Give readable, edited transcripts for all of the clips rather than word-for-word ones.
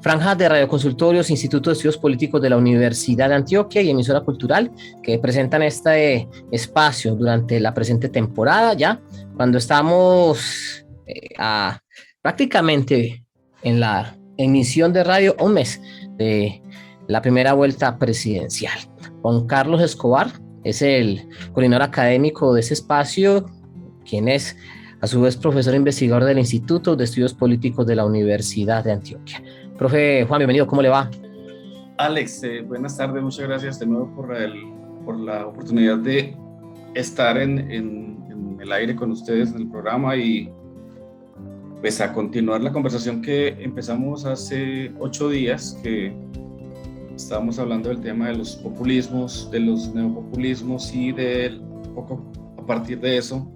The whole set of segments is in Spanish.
Franja de radioconsultorios, Instituto de Estudios Políticos de la Universidad de Antioquia y emisora cultural que presentan este espacio durante la presente temporada, ya cuando estamos prácticamente en la emisión de radio un mes de la primera vuelta presidencial. Juan Carlos Escobar es el coordinador académico de ese espacio, quien es a su vez profesor investigador del Instituto de Estudios Políticos de la Universidad de Antioquia. Profe Juan, bienvenido, ¿cómo le va? Alex, buenas tardes, muchas gracias de nuevo por la oportunidad de estar en el aire con ustedes en el programa y pues a continuar la conversación que empezamos hace 8 días, que estábamos hablando del tema de los populismos, de los neopopulismos y un poco a partir de eso,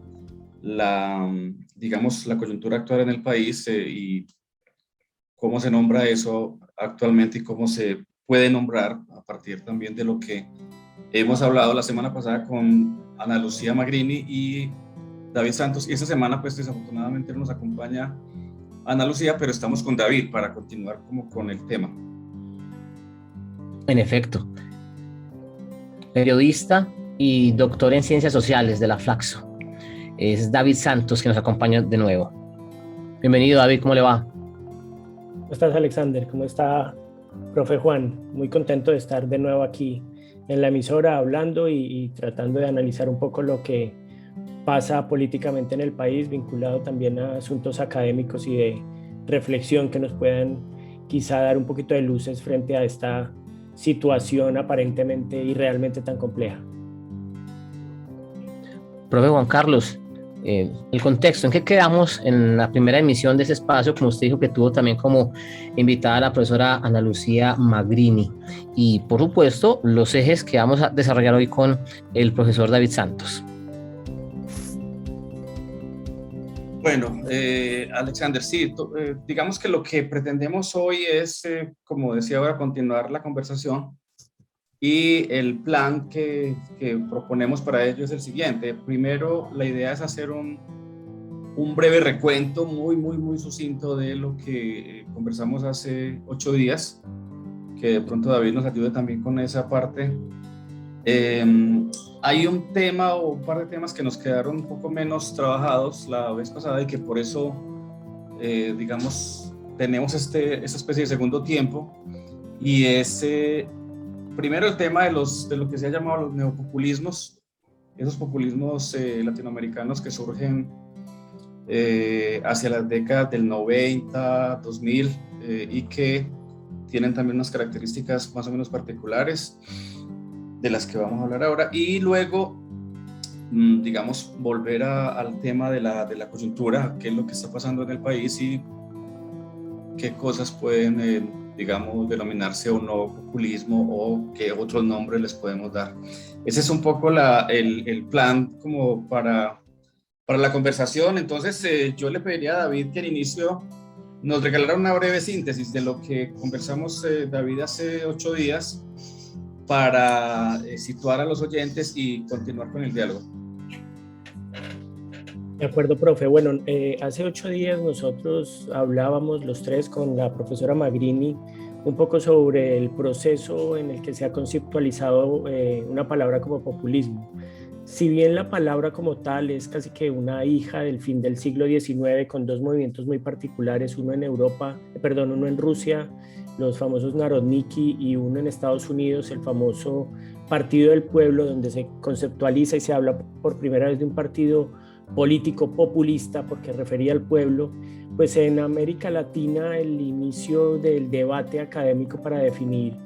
la coyuntura actual en el país y cómo se nombra eso actualmente y cómo se puede nombrar a partir también de lo que hemos hablado la semana pasada con Ana Lucía Magrini y David Santos. Y esta semana pues desafortunadamente no nos acompaña Ana Lucía, pero estamos con David para continuar como con el tema. En efecto, periodista y doctor en Ciencias Sociales de la Flaxo. Es David Santos que nos acompaña de nuevo. Bienvenido, David, ¿cómo le va? ¿Cómo estás, Alexander? ¿Cómo está, profe Juan? Muy contento de estar de nuevo aquí en la emisora hablando y tratando de analizar un poco lo que pasa políticamente en el país, vinculado también a asuntos académicos y de reflexión que nos puedan quizá dar un poquito de luces frente a esta situación aparentemente y realmente tan compleja. Profe Juan Carlos, el contexto, ¿en qué quedamos en la primera emisión de ese espacio? Como usted dijo que tuvo también como invitada a la profesora Ana Lucía Magrini y por supuesto los ejes que vamos a desarrollar hoy con el profesor David Santos. Bueno, Alexander, sí, digamos que lo que pretendemos hoy es, como decía ahora, continuar la conversación. Y el plan que proponemos para ello es el siguiente. Primero, la idea es hacer un breve recuento muy sucinto de lo que conversamos hace 8 días, que de pronto David nos ayude también con esa parte. Hay un tema o un par de temas que nos quedaron un poco menos trabajados la vez pasada y que por eso, tenemos esta especie de segundo tiempo, y primero el tema de lo que se ha llamado los neopopulismos, esos populismos latinoamericanos que surgen hacia las décadas del 90, 2000 y que tienen también unas características más o menos particulares de las que vamos a hablar ahora, y luego volver al tema de la coyuntura, qué es lo que está pasando en el país y qué cosas pueden denominarse o no populismo o qué otros nombres les podemos dar. Ese es un poco el plan como para la conversación. Entonces yo le pediría a David que al inicio nos regalara una breve síntesis de lo que conversamos, David, hace 8 días para situar a los oyentes y continuar con el diálogo. De acuerdo, profe. Bueno, hace 8 días nosotros hablábamos los tres con la profesora Magrini un poco sobre el proceso en el que se ha conceptualizado una palabra como populismo. Si bien la palabra como tal es casi que una hija del fin del siglo XIX con 2 movimientos muy particulares, uno en Rusia, los famosos Narodniki, y uno en Estados Unidos, el famoso Partido del Pueblo, donde se conceptualiza y se habla por primera vez de un partido político populista porque refería al pueblo. Pues en América Latina el inicio del debate académico para definir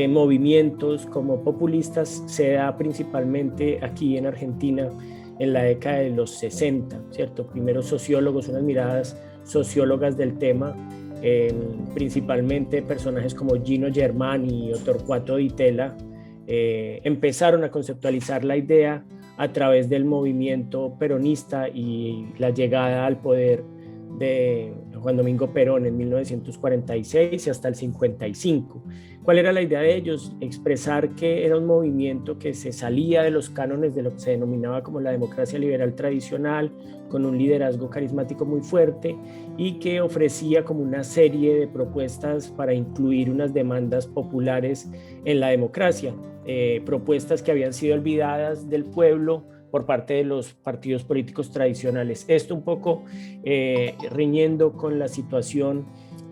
movimientos como populistas se da principalmente aquí en Argentina en la década de los 60, ¿cierto? Primero sociólogos, unas miradas sociólogas del tema, principalmente personajes como Gino Germani o Torcuato Di Tella, empezaron a conceptualizar la idea a través del movimiento peronista y la llegada al poder de Juan Domingo Perón en 1946 y hasta el 55. ¿Cuál era la idea de ellos? Expresar que era un movimiento que se salía de los cánones de lo que se denominaba como la democracia liberal tradicional, con un liderazgo carismático muy fuerte y que ofrecía como una serie de propuestas para incluir unas demandas populares en la democracia, propuestas que habían sido olvidadas del pueblo por parte de los partidos políticos tradicionales. Esto un poco riñendo con la situación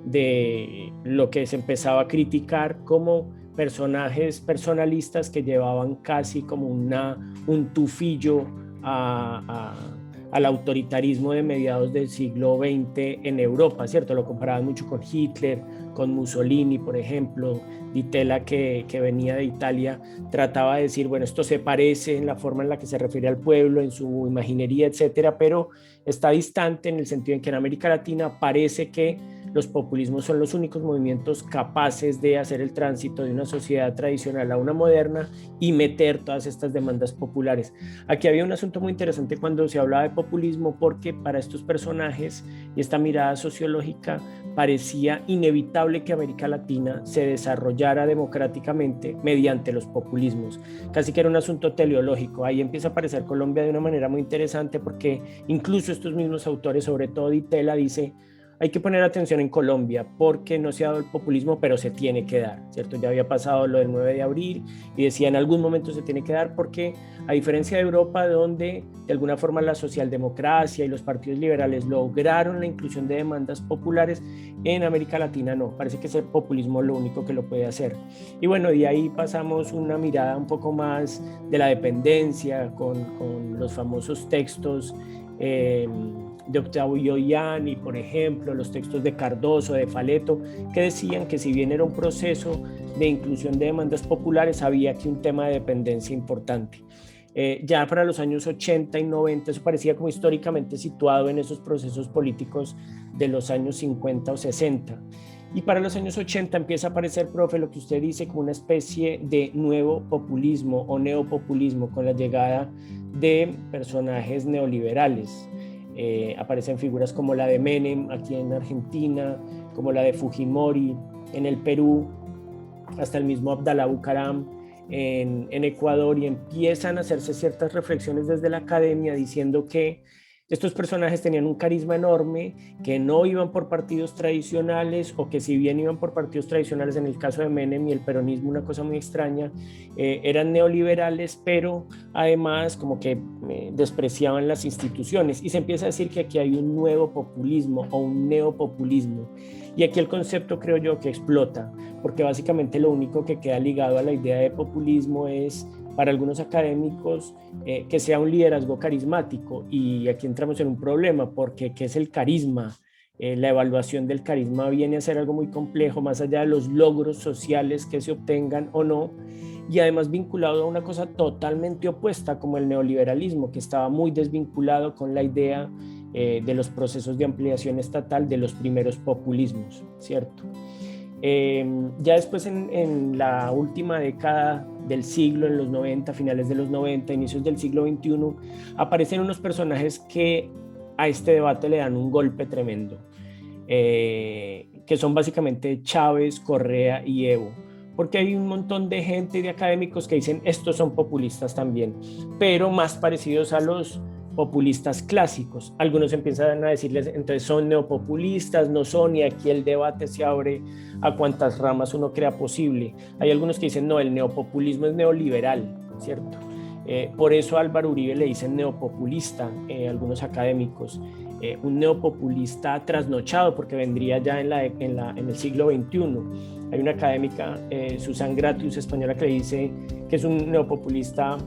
de lo que se empezaba a criticar como personajes personalistas que llevaban casi como un tufillo al autoritarismo de mediados del siglo XX en Europa, ¿cierto? Lo comparaban mucho con Hitler, con Mussolini, por ejemplo. Di Tella, que venía de Italia, trataba de decir, bueno, esto se parece en la forma en la que se refiere al pueblo, en su imaginería, etcétera, pero está distante en el sentido en que en América Latina parece que los populismos son los únicos movimientos capaces de hacer el tránsito de una sociedad tradicional a una moderna y meter todas estas demandas populares. Aquí había un asunto muy interesante cuando se hablaba de populismo, porque para estos personajes y esta mirada sociológica parecía inevitable que América Latina se desarrollara democráticamente mediante los populismos. Casi que era un asunto teleológico. Ahí empieza a aparecer Colombia de una manera muy interesante, porque incluso estos mismos autores, sobre todo Di Tella, dice: hay que poner atención en Colombia porque no se ha dado el populismo, pero se tiene que dar, ¿cierto? Ya había pasado lo del 9 de abril y decía en algún momento se tiene que dar, porque a diferencia de Europa, donde de alguna forma la socialdemocracia y los partidos liberales lograron la inclusión de demandas populares, en América Latina no, parece que es el populismo lo único que lo puede hacer. Y bueno, de ahí pasamos una mirada un poco más de la dependencia con los famosos textos de Octavio Yanni, por ejemplo, los textos de Cardoso, de Faleto, que decían que si bien era un proceso de inclusión de demandas populares, había aquí un tema de dependencia importante. Ya para los años 80 y 90 eso parecía como históricamente situado en esos procesos políticos de los años 50 o 60. Y para los años 80 empieza a aparecer, profe, lo que usted dice, como una especie de nuevo populismo o neopopulismo, con la llegada de personajes neoliberales. Aparecen figuras como la de Menem aquí en Argentina, como la de Fujimori en el Perú, hasta el mismo Abdalá Bucaram en Ecuador, y empiezan a hacerse ciertas reflexiones desde la academia diciendo que estos personajes tenían un carisma enorme, que no iban por partidos tradicionales, o que si bien iban por partidos tradicionales, en el caso de Menem y el peronismo, una cosa muy extraña, eran neoliberales, pero además como que despreciaban las instituciones. Y se empieza a decir que aquí hay un nuevo populismo o un neopopulismo. Y aquí el concepto, creo yo, que explota, porque básicamente lo único que queda ligado a la idea de populismo es, para algunos académicos, que sea un liderazgo carismático. Y aquí entramos en un problema, porque ¿qué es el carisma? La evaluación del carisma viene a ser algo muy complejo, más allá de los logros sociales que se obtengan o no, y además vinculado a una cosa totalmente opuesta como el neoliberalismo, que estaba muy desvinculado con la idea de los procesos de ampliación estatal de los primeros populismos, ¿cierto? Ya después en la última década del siglo, en los 90, finales de los 90, inicios del siglo XXI, aparecen unos personajes que a este debate le dan un golpe tremendo, que son básicamente Chávez, Correa y Evo, porque hay un montón de gente, de académicos, que dicen estos son populistas también, pero más parecidos a los populistas clásicos. Algunos empiezan a decirles, entonces son neopopulistas, no son, y aquí el debate se abre a cuantas ramas uno crea posible. Hay algunos que dicen, no, el neopopulismo es neoliberal, ¿cierto? Por eso a Álvaro Uribe le dicen neopopulista, algunos académicos, un neopopulista trasnochado, porque vendría ya en el siglo XXI. Hay una académica, Susan Gratius, española, que le dice que es un neopopulista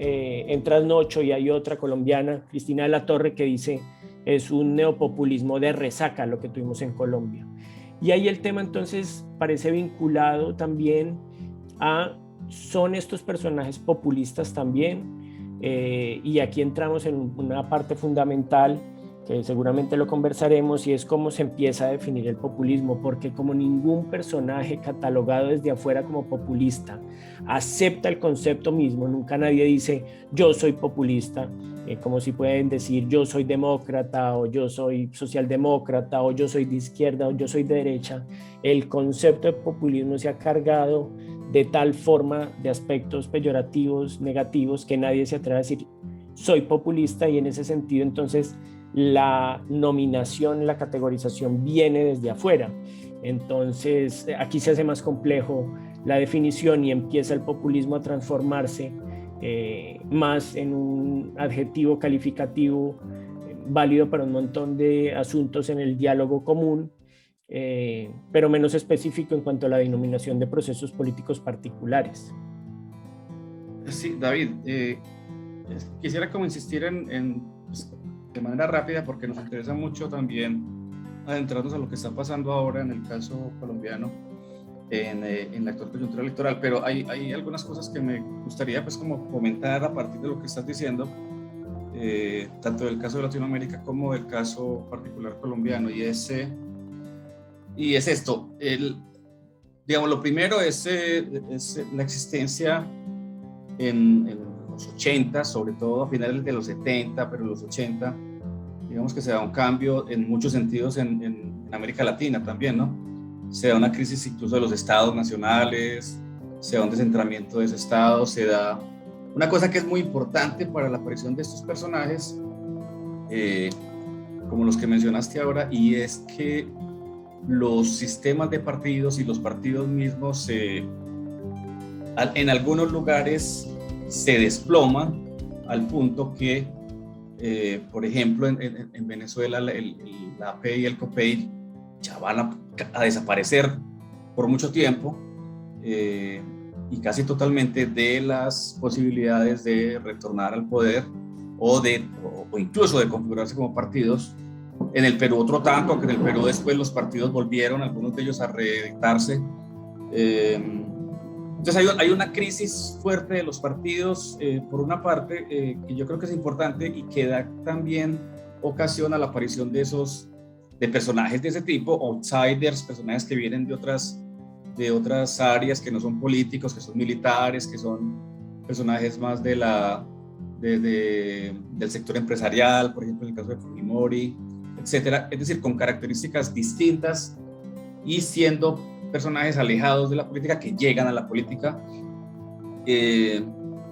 en trasnocho, y hay otra colombiana, Cristina de la Torre, que dice es un neopopulismo de resaca, lo que tuvimos en Colombia. Y ahí el tema entonces parece vinculado también a, ¿son estos personajes populistas también? Y aquí entramos en una parte fundamental, que seguramente lo conversaremos, y es cómo se empieza a definir el populismo, porque como ningún personaje catalogado desde afuera como populista acepta el concepto mismo, nunca nadie dice yo soy populista, como si pueden decir yo soy demócrata o yo soy socialdemócrata o yo soy de izquierda o yo soy de derecha. El concepto de populismo se ha cargado de tal forma de aspectos peyorativos, negativos, que nadie se atreve a decir soy populista, y en ese sentido entonces la nominación, la categorización viene desde afuera. Entonces aquí se hace más complejo la definición y empieza el populismo a transformarse más en un adjetivo calificativo válido para un montón de asuntos en el diálogo común, pero menos específico en cuanto a la denominación de procesos políticos particulares. Sí, David, quisiera como insistir pues, de manera rápida, porque nos interesa mucho también adentrarnos a lo que está pasando ahora en el caso colombiano, en la actual coyuntura electoral, pero hay algunas cosas que me gustaría pues como comentar a partir de lo que estás diciendo, tanto del caso de Latinoamérica como del caso particular colombiano, y es esto, digamos, lo primero es la existencia en los 80, sobre todo a finales de los 70, pero en los 80, digamos que se da un cambio en muchos sentidos en América Latina también, ¿no? Se da una crisis incluso de los estados nacionales, se da un descentramiento de ese estado, se da una cosa que es muy importante para la aparición de estos personajes, como los que mencionaste ahora, y es que los sistemas de partidos y los partidos mismos en algunos lugares se desploman al punto que, por ejemplo, en Venezuela la AP y el COPEI ya van a desaparecer por mucho tiempo, y casi totalmente de las posibilidades de retornar al poder o incluso de configurarse como partidos. En el Perú otro tanto, aunque en el Perú después los partidos volvieron, algunos de ellos a reeditarse. Entonces hay una crisis fuerte de los partidos, por una parte, que yo creo que es importante y que da también ocasión a la aparición de personajes de ese tipo, outsiders, personajes que vienen de otras áreas, que no son políticos, que son militares, que son personajes más del sector empresarial, por ejemplo en el caso de Fujimori, etcétera, es decir, con características distintas y siendo personajes alejados de la política que llegan a la política. Y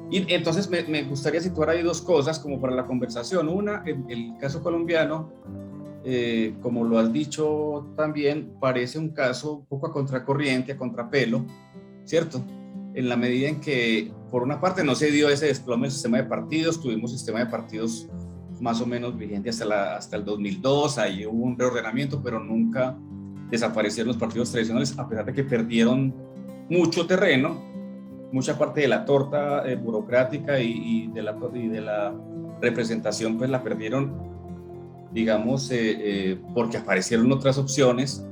entonces me gustaría situar ahí dos cosas como para la conversación. Una, el caso colombiano, como lo has dicho también, parece un caso un poco a contracorriente, a contrapelo, ¿cierto? En la medida en que, por una parte, no se dio ese desplome del sistema de partidos, tuvimos sistema de partidos más o menos vigente hasta el 2002, ahí hubo un reordenamiento, pero nunca desaparecieron los partidos tradicionales, a pesar de que perdieron mucho terreno, mucha parte de la torta burocrática y de la representación, pues la perdieron, digamos, porque aparecieron otras opciones,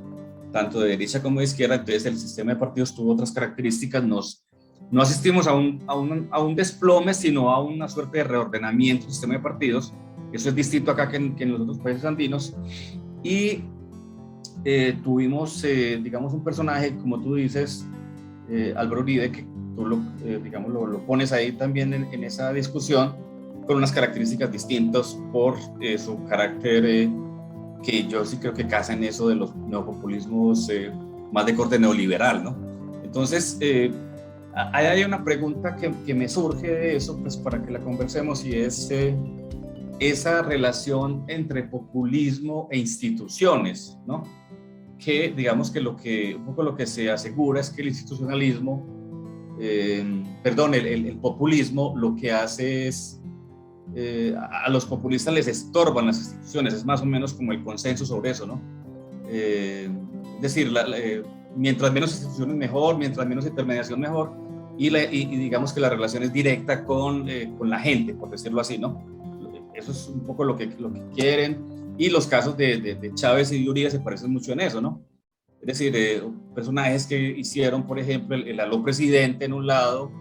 tanto de derecha como de izquierda. Entonces el sistema de partidos tuvo otras características, no asistimos a un desplome, sino a una suerte de reordenamiento del sistema de partidos. Eso es distinto acá que en los otros países andinos. Y tuvimos, digamos, un personaje, como tú dices, Álvaro Uribe, que tú lo pones ahí también en esa discusión, con unas características distintas por su carácter, que yo sí creo que casa en eso de los neopopulismos más de corte neoliberal, ¿no? Entonces, hay una pregunta que me surge de eso, pues para que la conversemos, y es esa relación entre populismo e instituciones, ¿no? Que digamos que un poco lo que se asegura es que el institucionalismo, el populismo lo que hace es, a los populistas les estorban las instituciones, es más o menos como el consenso sobre eso, ¿no? Es decir, mientras menos instituciones mejor, mientras menos intermediación mejor, y digamos que la relación es directa con la gente, por decirlo así, ¿no? Eso es un poco lo que quieren, y los casos de Chávez y de Uribe se parecen mucho en eso, ¿no? Es decir, personajes que hicieron, por ejemplo, el aló presidente en un lado,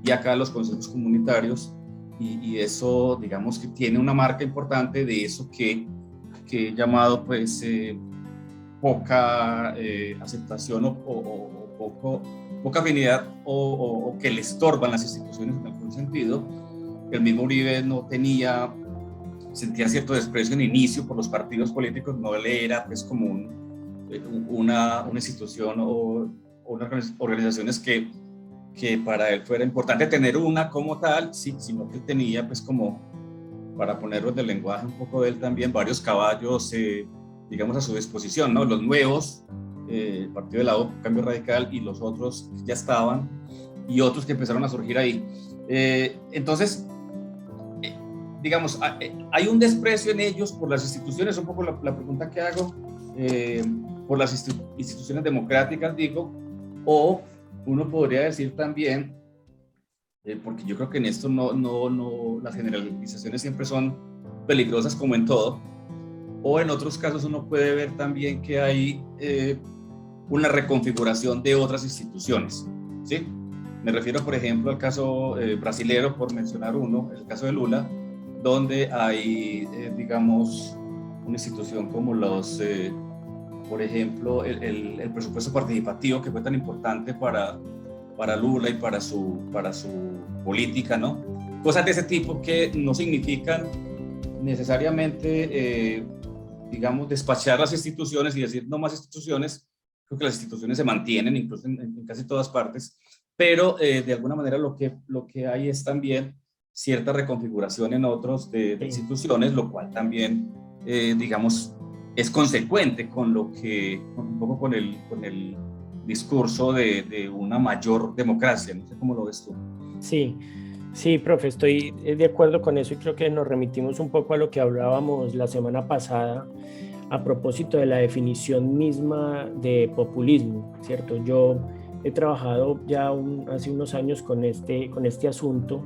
y acá los consejos comunitarios, y eso, digamos, que tiene una marca importante de eso que que he llamado pues poca aceptación o poca afinidad o que le estorban las instituciones en algún sentido. El mismo Uribe sentía cierto desprecio en inicio por los partidos políticos, no le era pues como una institución o unas organizaciones que para él fuera importante tener una como tal, sí, sino que él tenía pues como, para ponerlo en el lenguaje un poco de él también, varios caballos digamos a su disposición, ¿no? Los nuevos, el Partido de la O, Cambio Radical, y los otros que ya estaban, y otros que empezaron a surgir ahí. Entonces, digamos, hay un desprecio en ellos por las instituciones, un poco la pregunta que hago, por las instituciones democráticas, digo, o uno podría decir también, porque yo creo que en esto las generalizaciones siempre son peligrosas como en todo, o en otros casos uno puede ver también que hay una reconfiguración de otras instituciones, ¿sí? Me refiero, por ejemplo, al caso brasilero, por mencionar uno, el caso de Lula, donde hay, digamos, una institución como por ejemplo, el presupuesto participativo, que fue tan importante para Lula y para su política, ¿no? Cosas de ese tipo que no significan necesariamente, digamos, despachar las instituciones y decir no más instituciones. Creo que las instituciones se mantienen incluso en casi todas partes, pero de alguna manera lo que hay es también cierta reconfiguración en otros de instituciones, lo cual también, digamos, es consecuente con un poco con el discurso de una mayor democracia. No sé cómo lo ves tú. Sí, profe, estoy de acuerdo con eso y creo que nos remitimos un poco a lo que hablábamos la semana pasada a propósito de la definición misma de populismo, ¿cierto? Yo he trabajado ya hace unos años con este asunto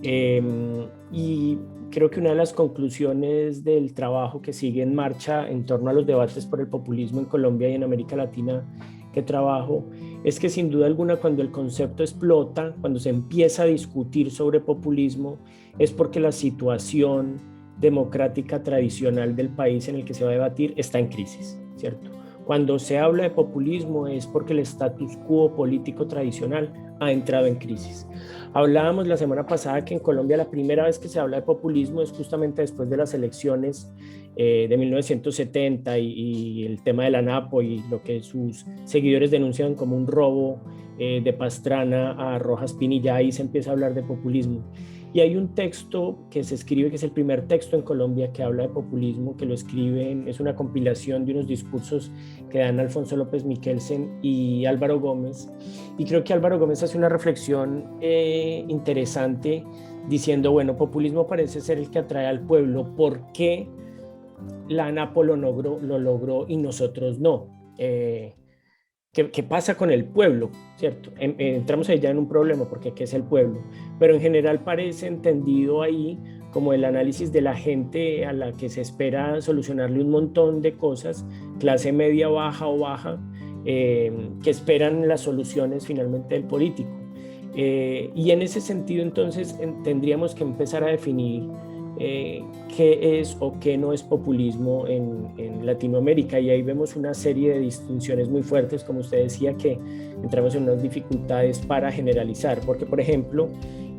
y creo que una de las conclusiones del trabajo que sigue en marcha en torno a los debates por el populismo en Colombia y en América Latina que trabajo, es que sin duda alguna cuando el concepto explota, cuando se empieza a discutir sobre populismo, es porque la situación democrática tradicional del país en el que se va a debatir está en crisis, ¿cierto? Cuando se habla de populismo es porque el status quo político tradicional ha entrado en crisis. Hablábamos la semana pasada que en Colombia la primera vez que se habla de populismo es justamente después de las elecciones de 1970 y el tema de la Napo y lo que sus seguidores denuncian como un robo de Pastrana a Rojas Pinilla. Ahí se empieza a hablar de populismo. Y hay un texto que se escribe, que es el primer texto en Colombia que habla de populismo, que lo escriben, es una compilación de unos discursos que dan Alfonso López Miquelsen y Álvaro Gómez. Y creo que Álvaro Gómez hace una reflexión interesante diciendo, bueno, populismo parece ser el que atrae al pueblo. ¿Por qué la ANAPO lo logró y nosotros no? ¿Qué pasa con el pueblo? ¿Cierto? Entramos ahí ya en un problema porque ¿qué es el pueblo? Pero en general parece entendido ahí como el análisis de la gente a la que se espera solucionarle un montón de cosas, clase media, baja o baja, que esperan las soluciones finalmente del político. Y en ese sentido entonces tendríamos que empezar a definir qué es o qué no es populismo en Latinoamérica, y ahí vemos una serie de distinciones muy fuertes, como usted decía, que entramos en unas dificultades para generalizar, porque por ejemplo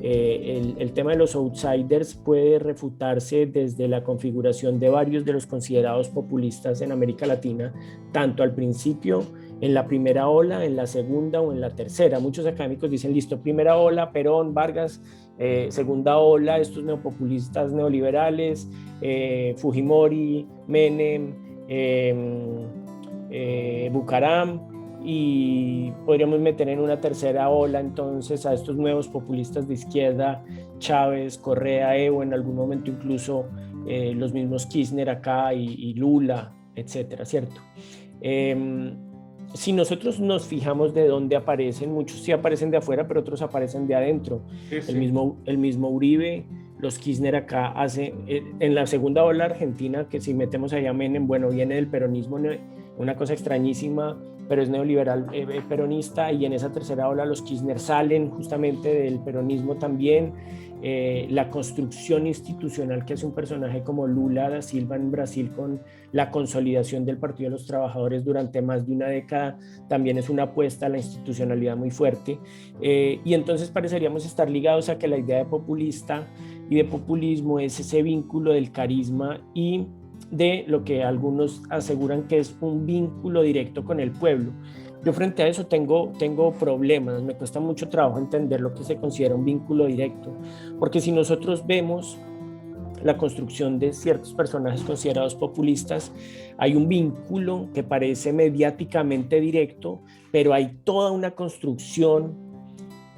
el tema de los outsiders puede refutarse desde la configuración de varios de los considerados populistas en América Latina, tanto al principio, en la primera ola, en la segunda o en la tercera. Muchos académicos dicen, listo, primera ola, Perón, Vargas, segunda ola, estos neopopulistas neoliberales, Fujimori, Menem, Bucaram, y podríamos meter en una tercera ola entonces a estos nuevos populistas de izquierda, Chávez, Correa, Evo, en algún momento incluso los mismos Kirchner acá y Lula, etcétera, ¿cierto? Si nosotros nos fijamos de dónde aparecen, muchos sí aparecen de afuera, pero otros aparecen de adentro. Sí. El mismo Uribe, los Kirchner acá en la segunda ola argentina, que si metemos allá Menem, bueno, viene del peronismo una cosa extrañísima, pero es neoliberal peronista, y en esa tercera ola los Kirchner salen justamente del peronismo también. La construcción institucional que hace un personaje como Lula da Silva en Brasil con la consolidación del Partido de los Trabajadores durante más de una década también es una apuesta a la institucionalidad muy fuerte, y entonces pareceríamos estar ligados a que la idea de populista y de populismo es ese vínculo del carisma y de lo que algunos aseguran que es un vínculo directo con el pueblo. Yo frente a eso tengo problemas, me cuesta mucho trabajo entender lo que se considera un vínculo directo, porque si nosotros vemos la construcción de ciertos personajes considerados populistas, hay un vínculo que parece mediáticamente directo, pero hay toda una construcción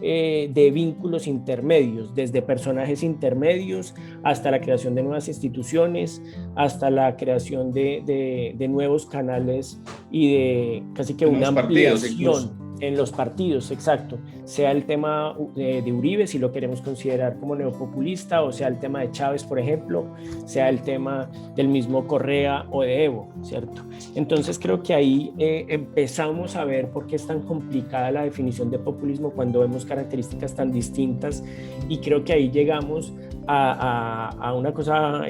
de vínculos intermedios, desde personajes intermedios hasta la creación de nuevas instituciones, hasta la creación de nuevos canales y de casi que una ampliación en los partidos, exacto, sea el tema de Uribe, si lo queremos considerar como neopopulista, o sea el tema de Chávez, por ejemplo, sea el tema del mismo Correa o de Evo, ¿cierto? Entonces creo que ahí empezamos a ver por qué es tan complicada la definición de populismo cuando vemos características tan distintas, y creo que ahí llegamos a una cosa,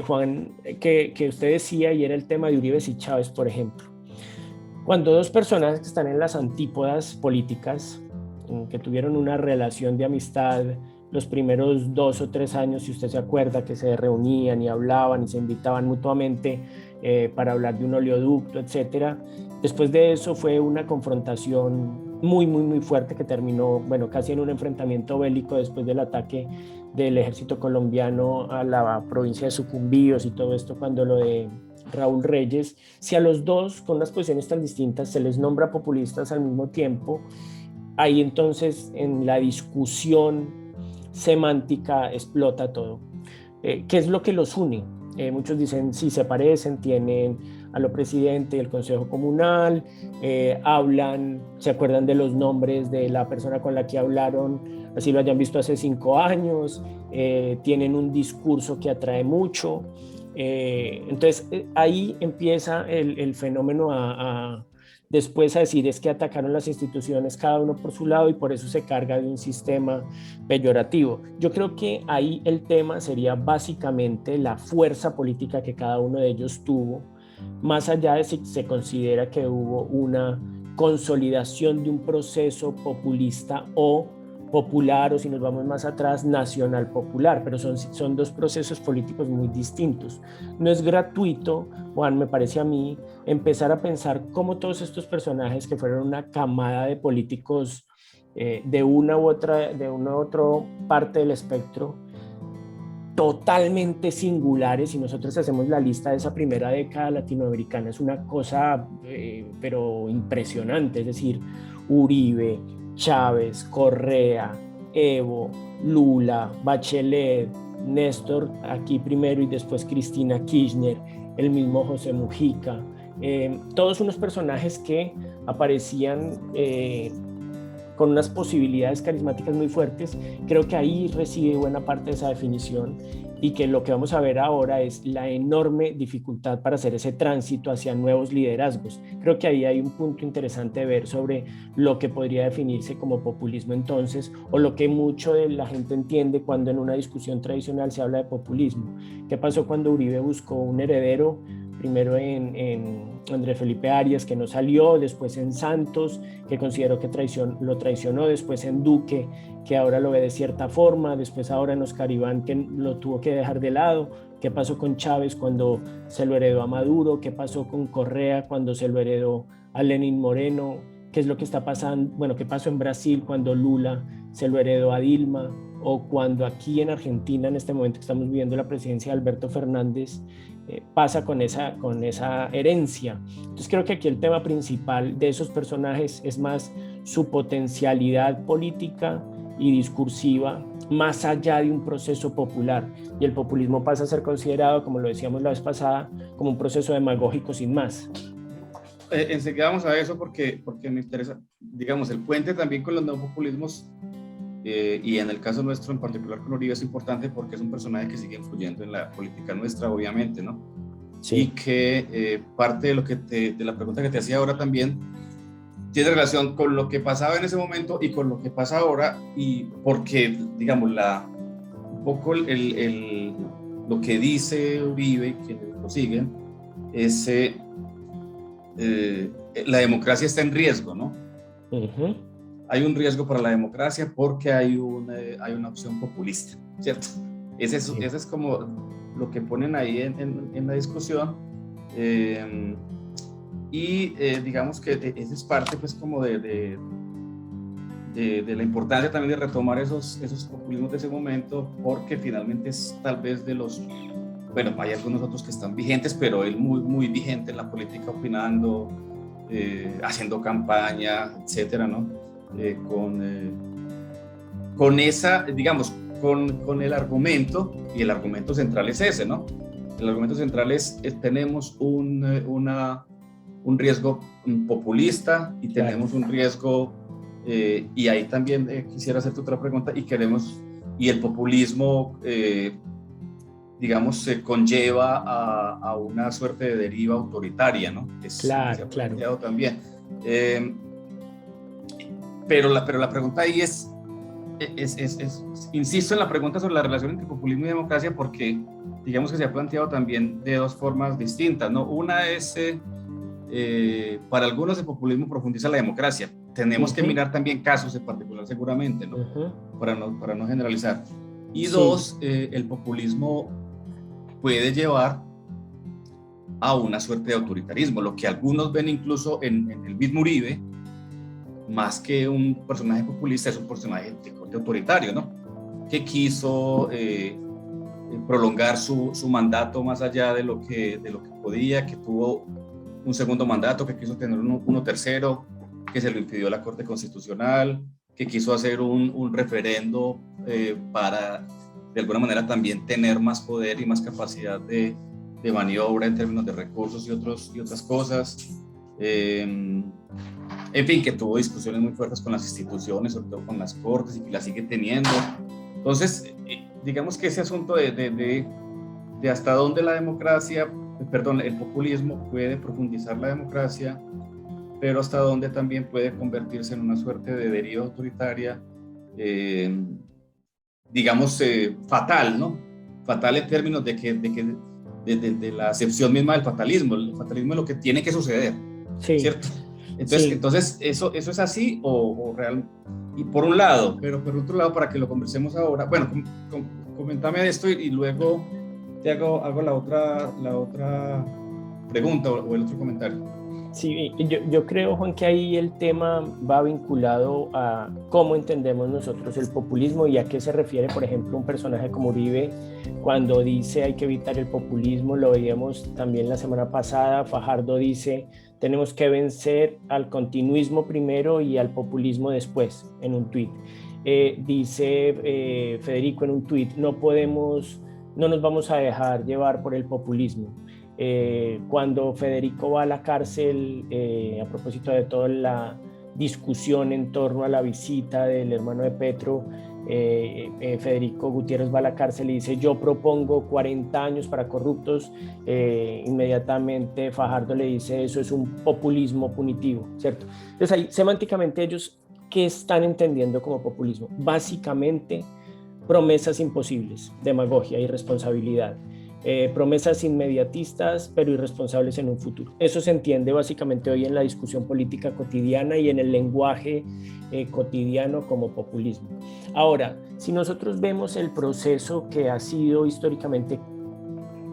Juan, que usted decía, y era el tema de Uribe y Chávez, por ejemplo. Cuando dos personas que están en las antípodas políticas, que tuvieron una relación de amistad los primeros 2 o 3 años, si usted se acuerda, que se reunían y hablaban y se invitaban mutuamente para hablar de un oleoducto, etcétera. Después de eso fue una confrontación muy fuerte que terminó, bueno, casi en un enfrentamiento bélico después del ataque del ejército colombiano a la provincia de Sucumbíos y todo esto, cuando lo de Raúl Reyes. Si a los dos, con unas posiciones tan distintas, se les nombra populistas al mismo tiempo, ahí entonces en la discusión semántica explota todo. ¿Qué es lo que los une? Muchos dicen, sí, se parecen, tienen a lo presidente del Consejo Comunal, hablan, se acuerdan de los nombres de la persona con la que hablaron, así lo hayan visto hace 5 años, tienen un discurso que atrae mucho. Entonces ahí empieza el fenómeno después a decir es que atacaron las instituciones cada uno por su lado y por eso se carga de un sistema peyorativo. Yo creo que ahí el tema sería básicamente la fuerza política que cada uno de ellos tuvo, más allá de si se considera que hubo una consolidación de un proceso populista o popular, o si nos vamos más atrás, nacional popular, pero son dos procesos políticos muy distintos. No es gratuito, Juan, me parece a mí, empezar a pensar cómo todos estos personajes que fueron una camada de políticos de una u otra parte del espectro, totalmente singulares, y nosotros hacemos la lista de esa primera década latinoamericana, es una cosa pero impresionante, es decir, Uribe, Chávez, Correa, Evo, Lula, Bachelet, Néstor aquí primero y después Cristina Kirchner, el mismo José Mujica, todos unos personajes que aparecían con unas posibilidades carismáticas muy fuertes. Creo que ahí reside buena parte de esa definición, y que lo que vamos a ver ahora es la enorme dificultad para hacer ese tránsito hacia nuevos liderazgos. Creo que ahí hay un punto interesante de ver sobre lo que podría definirse como populismo entonces, o lo que mucho de la gente entiende cuando en una discusión tradicional se habla de populismo. ¿Qué pasó cuando Uribe buscó un heredero? Primero en Andrés Felipe Arias, que no salió, después en Santos, que consideró que lo traicionó, después en Duque, que ahora lo ve de cierta forma, después ahora en Oscar Iván, que lo tuvo que dejar de lado. ¿Qué pasó con Chávez cuando se lo heredó a Maduro? ¿Qué pasó con Correa cuando se lo heredó a Lenín Moreno? ¿Qué es lo que está pasando? Bueno, ¿qué pasó en Brasil cuando Lula se lo heredó a Dilma? O cuando aquí en Argentina, en este momento que estamos viviendo la presidencia de Alberto Fernández, pasa con esa herencia. Entonces creo que aquí el tema principal de esos personajes es más su potencialidad política y discursiva, más allá de un proceso popular, y el populismo pasa a ser considerado, como lo decíamos la vez pasada, como un proceso demagógico sin más. Enseguida vamos a eso porque me interesa, digamos, el puente también con los neopopulismos, y en el caso nuestro en particular con Uribe es importante porque es un personaje que sigue influyendo en la política nuestra, obviamente, ¿no? Sí. Y que parte de, de la pregunta que te hacía ahora también tiene relación con lo que pasaba en ese momento y con lo que pasa ahora, y porque, digamos, un poco lo que dice Uribe y quienes lo siguen es la democracia está en riesgo, ¿no? Uh-huh. Hay un riesgo para la democracia porque hay una opción populista, ¿cierto? Ese es como lo que ponen ahí en la discusión. Digamos que esa es parte pues como de la importancia también de retomar esos populismos de ese momento, porque finalmente es tal vez de los, bueno, hay algunos otros que están vigentes, pero él muy, muy vigente en la política, opinando, haciendo campaña, etcétera, ¿no? Con esa, digamos, con el argumento, y el argumento central es ese, ¿no? El argumento central es tenemos un riesgo populista y tenemos un riesgo, y ahí también quisiera hacerte otra pregunta, y el populismo, digamos, se conlleva a una suerte de deriva autoritaria, ¿no? Claro, claro. También. Pero la pregunta ahí insisto en la pregunta sobre la relación entre populismo y democracia, porque digamos que se ha planteado también de dos formas distintas, ¿no? Una es, para algunos el populismo profundiza la democracia. Tenemos que mirar también casos en particular seguramente, ¿no? Para no generalizar. Y dos, el populismo puede llevar a una suerte de autoritarismo, lo que algunos ven incluso en el mismo Uribe. Más que un personaje populista, es un personaje de corte autoritario, ¿no? Que quiso prolongar su mandato más allá de lo que podía, que tuvo un segundo mandato, que quiso tener uno tercero, que se lo impidió la Corte Constitucional, que quiso hacer un referendo para, de alguna manera, también tener más poder y más capacidad de maniobra en términos de recursos y otras cosas. En fin, que tuvo discusiones muy fuertes con las instituciones, sobre todo con las cortes, y que las sigue teniendo. Entonces, digamos que ese asunto de hasta dónde el populismo puede profundizar la democracia, pero hasta dónde también puede convertirse en una suerte de deriva autoritaria, digamos, fatal, ¿no? Fatal en términos de la acepción misma del fatalismo. El fatalismo es lo que tiene que suceder, ¿cierto? Entonces ¿eso es así o real? Y por un lado, pero por otro lado, para que lo conversemos ahora, bueno, coméntame esto y luego te hago la otra pregunta o el otro comentario. Sí, yo creo, Juan, que ahí el tema va vinculado a cómo entendemos nosotros el populismo y a qué se refiere, por ejemplo, un personaje como Uribe cuando dice hay que evitar el populismo. Lo veíamos también la semana pasada. Fajardo dice tenemos que vencer al continuismo primero y al populismo después, en un tuit. Dice Federico en un tuit, no nos vamos a dejar llevar por el populismo. Cuando Federico va a la cárcel, a propósito de toda la discusión en torno a la visita del hermano de Petro, Federico Gutiérrez va a la cárcel y dice yo propongo 40 años para corruptos. Inmediatamente Fajardo le dice eso es un populismo punitivo, ¿cierto? Entonces ahí semánticamente ellos, ¿qué están entendiendo como populismo? Básicamente promesas imposibles, demagogia, irresponsabilidad. Promesas inmediatistas pero irresponsables en un futuro. Eso se entiende básicamente hoy en la discusión política cotidiana y en el lenguaje cotidiano como populismo. Ahora, si nosotros vemos el proceso que ha sido históricamente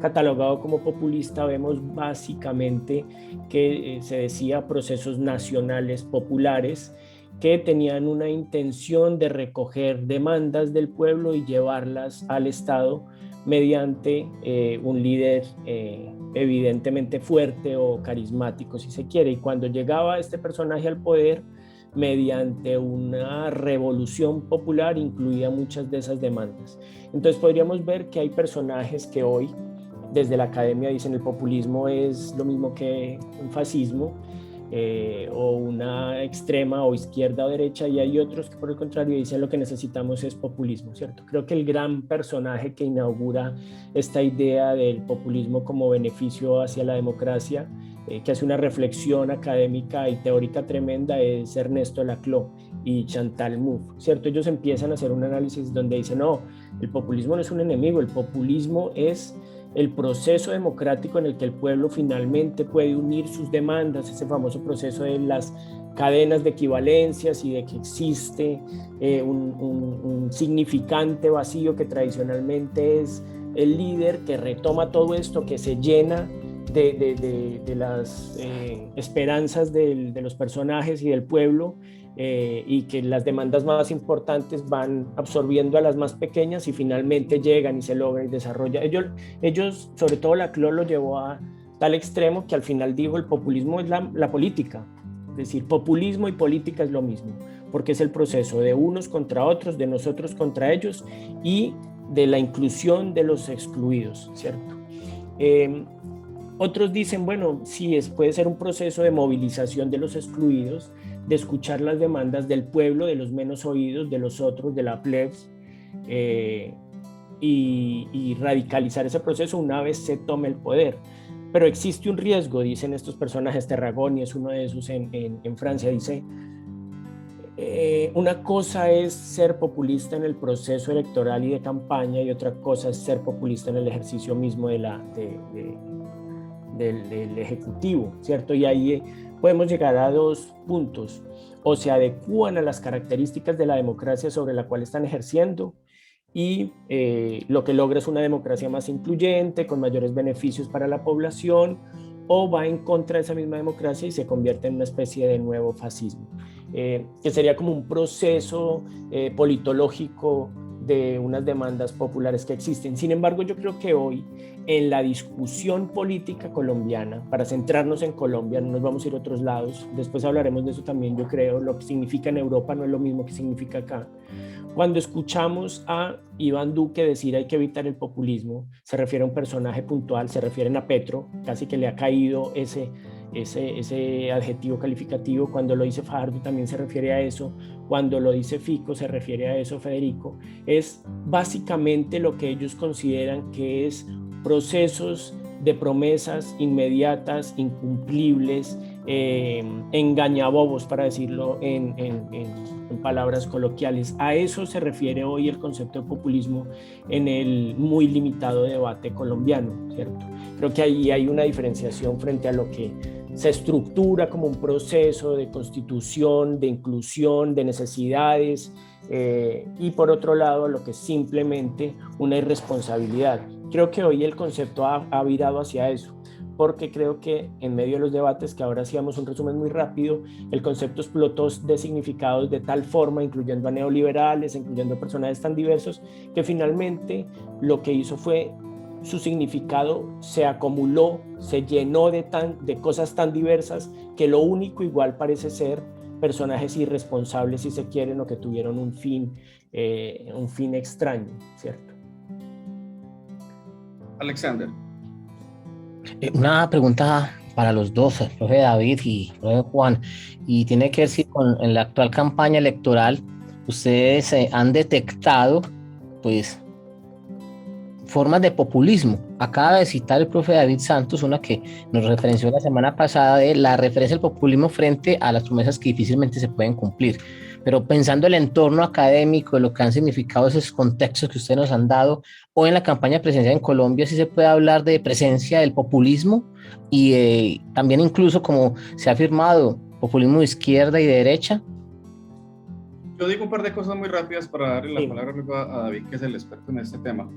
catalogado como populista, vemos básicamente que se decía procesos nacionales populares que tenían una intención de recoger demandas del pueblo y llevarlas al Estado mediante un líder evidentemente fuerte o carismático, si se quiere. Y cuando llegaba este personaje al poder, mediante una revolución popular, incluía muchas de esas demandas. Entonces podríamos ver que hay personajes que hoy, desde la academia, dicen el populismo es lo mismo que un fascismo. o una extrema o izquierda o derecha, y hay otros que por el contrario dicen lo que necesitamos es populismo, ¿cierto? Creo que el gran personaje que inaugura esta idea del populismo como beneficio hacia la democracia, que hace una reflexión académica y teórica tremenda, es Ernesto Laclau y Chantal Mouffe, ¿cierto? Ellos empiezan a hacer un análisis donde dicen, no, el populismo no es un enemigo, el populismo es el proceso democrático en el que el pueblo finalmente puede unir sus demandas, ese famoso proceso de las cadenas de equivalencias y de que existe un significante vacío que tradicionalmente es el líder que retoma todo esto, que se llena de las esperanzas de los personajes y del pueblo, y que las demandas más importantes van absorbiendo a las más pequeñas y finalmente llegan y se logran y desarrollan. Ellos, sobre todo Laclau, lo llevó a tal extremo que al final dijo el populismo es la política, es decir, populismo y política es lo mismo, porque es el proceso de unos contra otros, de nosotros contra ellos y de la inclusión de los excluidos, ¿cierto? Otros dicen, bueno, sí, puede ser un proceso de movilización de los excluidos, de escuchar las demandas del pueblo, de los menos oídos, de los otros, de la plebs, y radicalizar ese proceso una vez se tome el poder. Pero existe un riesgo, dicen estos personajes. Terragoni es uno de esos en Francia, dice, una cosa es ser populista en el proceso electoral y de campaña, y otra cosa es ser populista en el ejercicio mismo del Ejecutivo, ¿cierto? Y ahí podemos llegar a dos puntos: o se adecúan a las características de la democracia sobre la cual están ejerciendo, y lo que logra es una democracia más incluyente, con mayores beneficios para la población, o va en contra de esa misma democracia y se convierte en una especie de nuevo fascismo, que sería como un proceso politológico de unas demandas populares que existen. Sin embargo, yo creo que hoy, en la discusión política colombiana, para centrarnos en Colombia, no nos vamos a ir a otros lados, después hablaremos de eso también, yo creo, lo que significa en Europa no es lo mismo que significa acá. Cuando escuchamos a Iván Duque decir hay que evitar el populismo, se refiere a un personaje puntual, se refieren a Petro, casi que le ha caído ese adjetivo calificativo. Cuando lo dice Fajardo también se refiere a eso, cuando lo dice Fico se refiere a eso, Federico. Es básicamente lo que ellos consideran que es procesos de promesas inmediatas, incumplibles, engañabobos, para decirlo en palabras coloquiales. A eso se refiere hoy el concepto de populismo en el muy limitado debate colombiano, ¿cierto? Creo que ahí hay una diferenciación frente a lo que se estructura como un proceso de constitución, de inclusión, de necesidades, y por otro lado lo que es simplemente una irresponsabilidad. Creo que hoy el concepto ha virado hacia eso, porque creo que en medio de los debates, que ahora hacíamos un resumen muy rápido, el concepto explotó de significados de tal forma, incluyendo a neoliberales, incluyendo personajes tan diversos, que finalmente lo que hizo fue su significado se acumuló, se llenó de cosas tan diversas que lo único igual parece ser personajes irresponsables, si se quieren, o que tuvieron un fin extraño, ¿cierto? Alexander. Una pregunta para los dos, el profe David y el profe Juan, y tiene que ver si en la actual campaña electoral ustedes han detectado, pues, formas de populismo. Acaba de citar el profe David Santos una que nos referenció la semana pasada, de la referencia al populismo frente a las promesas que difícilmente se pueden cumplir. Pero pensando en el entorno académico, de lo que han significado esos contextos que ustedes nos han dado, o en la campaña presidencial en Colombia, sí se puede hablar de presencia del populismo y también incluso, como se ha afirmado, populismo de izquierda y de derecha. Yo digo un par de cosas muy rápidas para darle la palabra a David, que es el experto en este tema.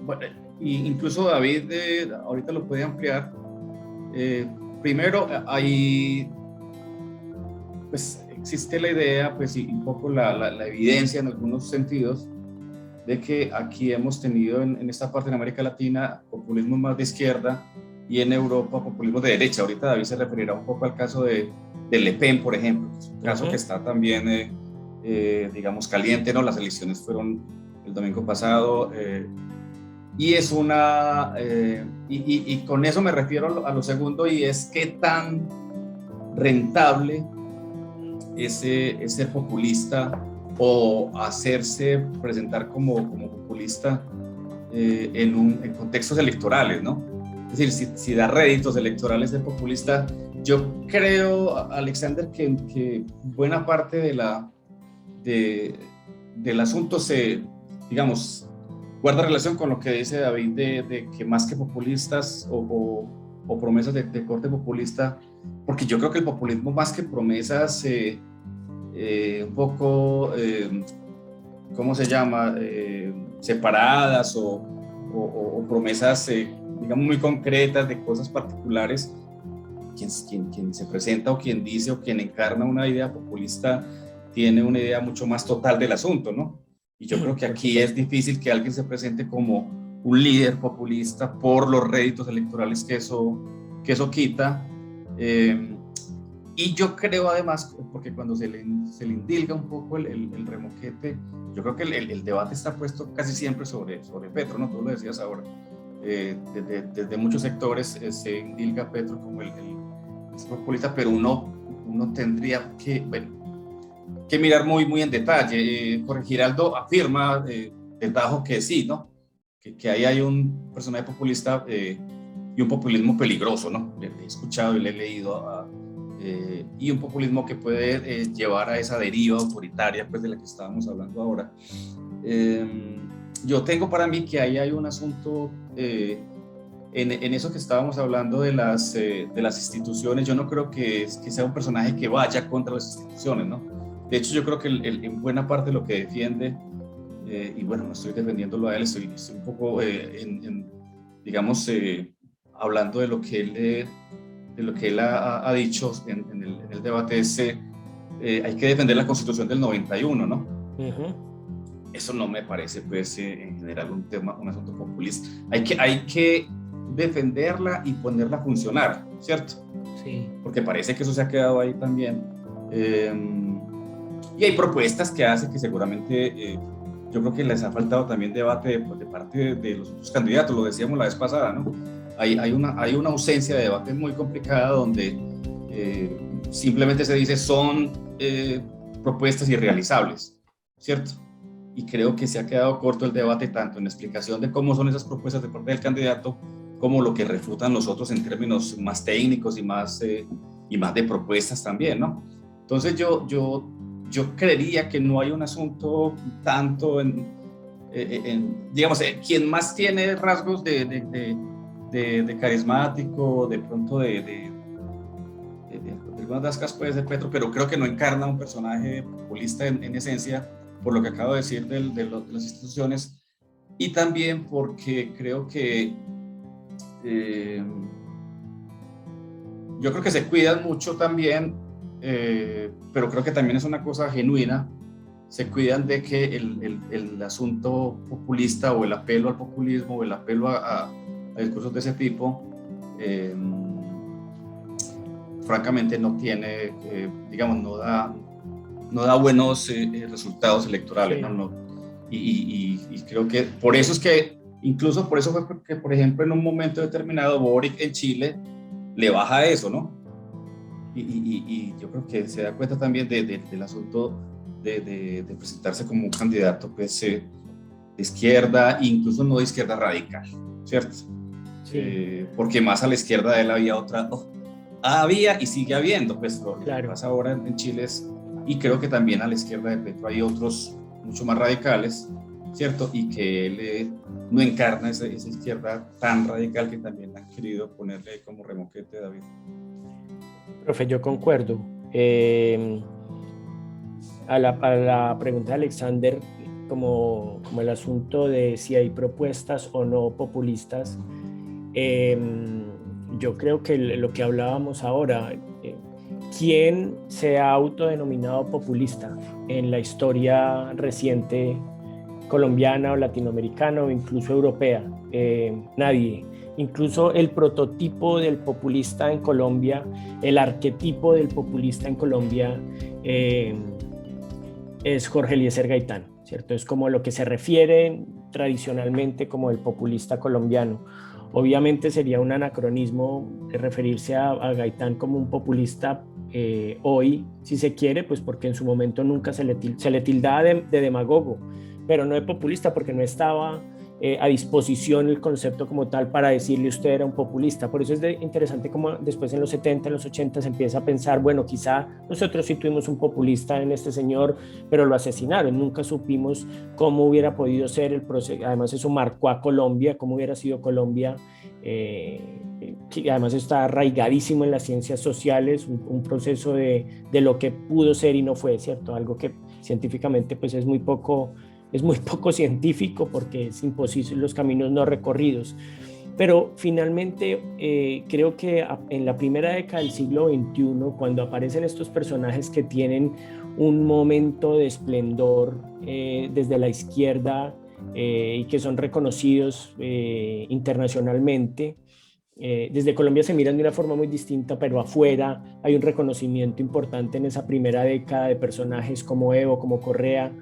Bueno, incluso David ahorita lo puede ampliar. Primero, pues existe la idea, pues, y un poco la evidencia en algunos sentidos, de que aquí hemos tenido en esta parte de América Latina populismo más de izquierda, y en Europa populismo de derecha. Ahorita David se referirá un poco al caso de Le Pen, por ejemplo, que es un caso que está también, digamos, caliente, ¿no? Las elecciones fueron el domingo pasado, Y es y con eso me refiero a lo segundo, y es qué tan rentable es ser populista o hacerse presentar como populista en contextos electorales, ¿no? Es decir, si da réditos electorales ser populista, yo creo, Alexander, que buena parte del asunto digamos, guarda relación con lo que dice David de que más que populistas o promesas de corte populista, porque yo creo que el populismo más que promesas un poco, ¿cómo se llama? Separadas o promesas, digamos, muy concretas de cosas particulares, quien se presenta o quien dice o quien encarna una idea populista tiene una idea mucho más total del asunto, ¿no? Y yo creo que aquí es difícil que alguien se presente como un líder populista por los réditos electorales que eso quita. Y yo creo además, porque cuando se le indilga un poco el remoquete, yo creo que el debate está puesto casi siempre sobre Petro, ¿no? Tú lo decías ahora. Desde muchos sectores se indilga a Petro como el populista, pero uno tendría que mirar muy en detalle. Jorge Giraldo afirma de tajo que sí, ¿no? Que ahí hay un personaje populista y un populismo peligroso, ¿no? Le he escuchado y le he leído y un populismo que puede llevar a esa deriva autoritaria, pues, de la que estábamos hablando ahora. Yo tengo para mí que ahí hay un asunto en eso que estábamos hablando de las instituciones. Yo no creo que sea un personaje que vaya contra las instituciones, ¿no? De hecho, yo creo que en buena parte lo que defiende, y bueno, no estoy defendiéndolo a él, estoy un poco, digamos, hablando de lo que él ha dicho en el debate, hay que defender la Constitución del 91, ¿no? Uh-huh. Eso no me parece, pues, en general un asunto populista. Hay que defenderla y ponerla a funcionar, ¿cierto? Sí. Porque parece que eso se ha quedado ahí también. Y hay propuestas que hace que seguramente yo creo que les ha faltado también debate de parte de los otros candidatos, lo decíamos la vez pasada, ¿no? Hay una ausencia de debate muy complicada donde simplemente se dice son propuestas irrealizables, ¿cierto? Y creo que se ha quedado corto el debate tanto en la explicación de cómo son esas propuestas de parte del candidato como lo que refutan los otros en términos más técnicos y más de propuestas también, ¿no? Entonces yo creería que no hay un asunto tanto digamos, quien más tiene rasgos de carismático, de pronto de algunas dascas puede ser Petro, pero creo que no encarna un personaje populista en esencia, por lo que acabo de decir de las instituciones, y también porque creo que yo creo que se cuidan mucho también, pero creo que también es una cosa genuina, se cuidan de que el asunto populista o el apelo al populismo o el apelo a discursos de ese tipo, francamente no tiene, digamos, no da buenos resultados electorales, sí. ¿No? Y creo que por eso es que, incluso por eso fue porque, por ejemplo, en un momento determinado Boric en Chile le baja eso, ¿no? Y yo creo que se da cuenta también del asunto de presentarse como un candidato, pues, de izquierda, incluso no de izquierda radical, ¿cierto? Sí. Porque más a la izquierda de él había y sigue habiendo, pues, lo que pasa ahora en Chile y creo que también a la izquierda de Petro hay otros mucho más radicales, ¿cierto? Y que él no encarna esa izquierda tan radical que también han querido ponerle como remoquete, David. Profe, yo concuerdo. A la pregunta de Alexander, como el asunto de si hay propuestas o no populistas, yo creo que lo que hablábamos ahora, ¿quién se ha autodenominado populista en la historia reciente colombiana o latinoamericana o incluso europea? Nadie. Incluso el prototipo del populista en Colombia, el arquetipo del populista en Colombia es Jorge Eliezer Gaitán, ¿cierto? Es como lo que se refiere tradicionalmente como el populista colombiano. Obviamente sería un anacronismo referirse a Gaitán como un populista hoy, si se quiere, pues porque en su momento nunca se le tildaba de demagogo, pero no de populista porque no estaba a disposición el concepto como tal para decirle usted era un populista. Por eso es interesante como después en los 70, en los 80 se empieza a pensar, bueno, quizá nosotros sí tuvimos un populista en este señor, pero lo asesinaron, nunca supimos cómo hubiera podido ser el proceso. Además eso marcó a Colombia, cómo hubiera sido Colombia, que además está arraigadísimo en las ciencias sociales, un proceso de lo que pudo ser y no fue, ¿cierto? Algo que científicamente pues es muy poco científico porque es imposible los caminos no recorridos. Pero finalmente creo que en la primera década del siglo XXI, cuando aparecen estos personajes que tienen un momento de esplendor desde la izquierda y que son reconocidos internacionalmente, desde Colombia se miran de una forma muy distinta, pero afuera hay un reconocimiento importante en esa primera década de personajes como Evo, como Correa,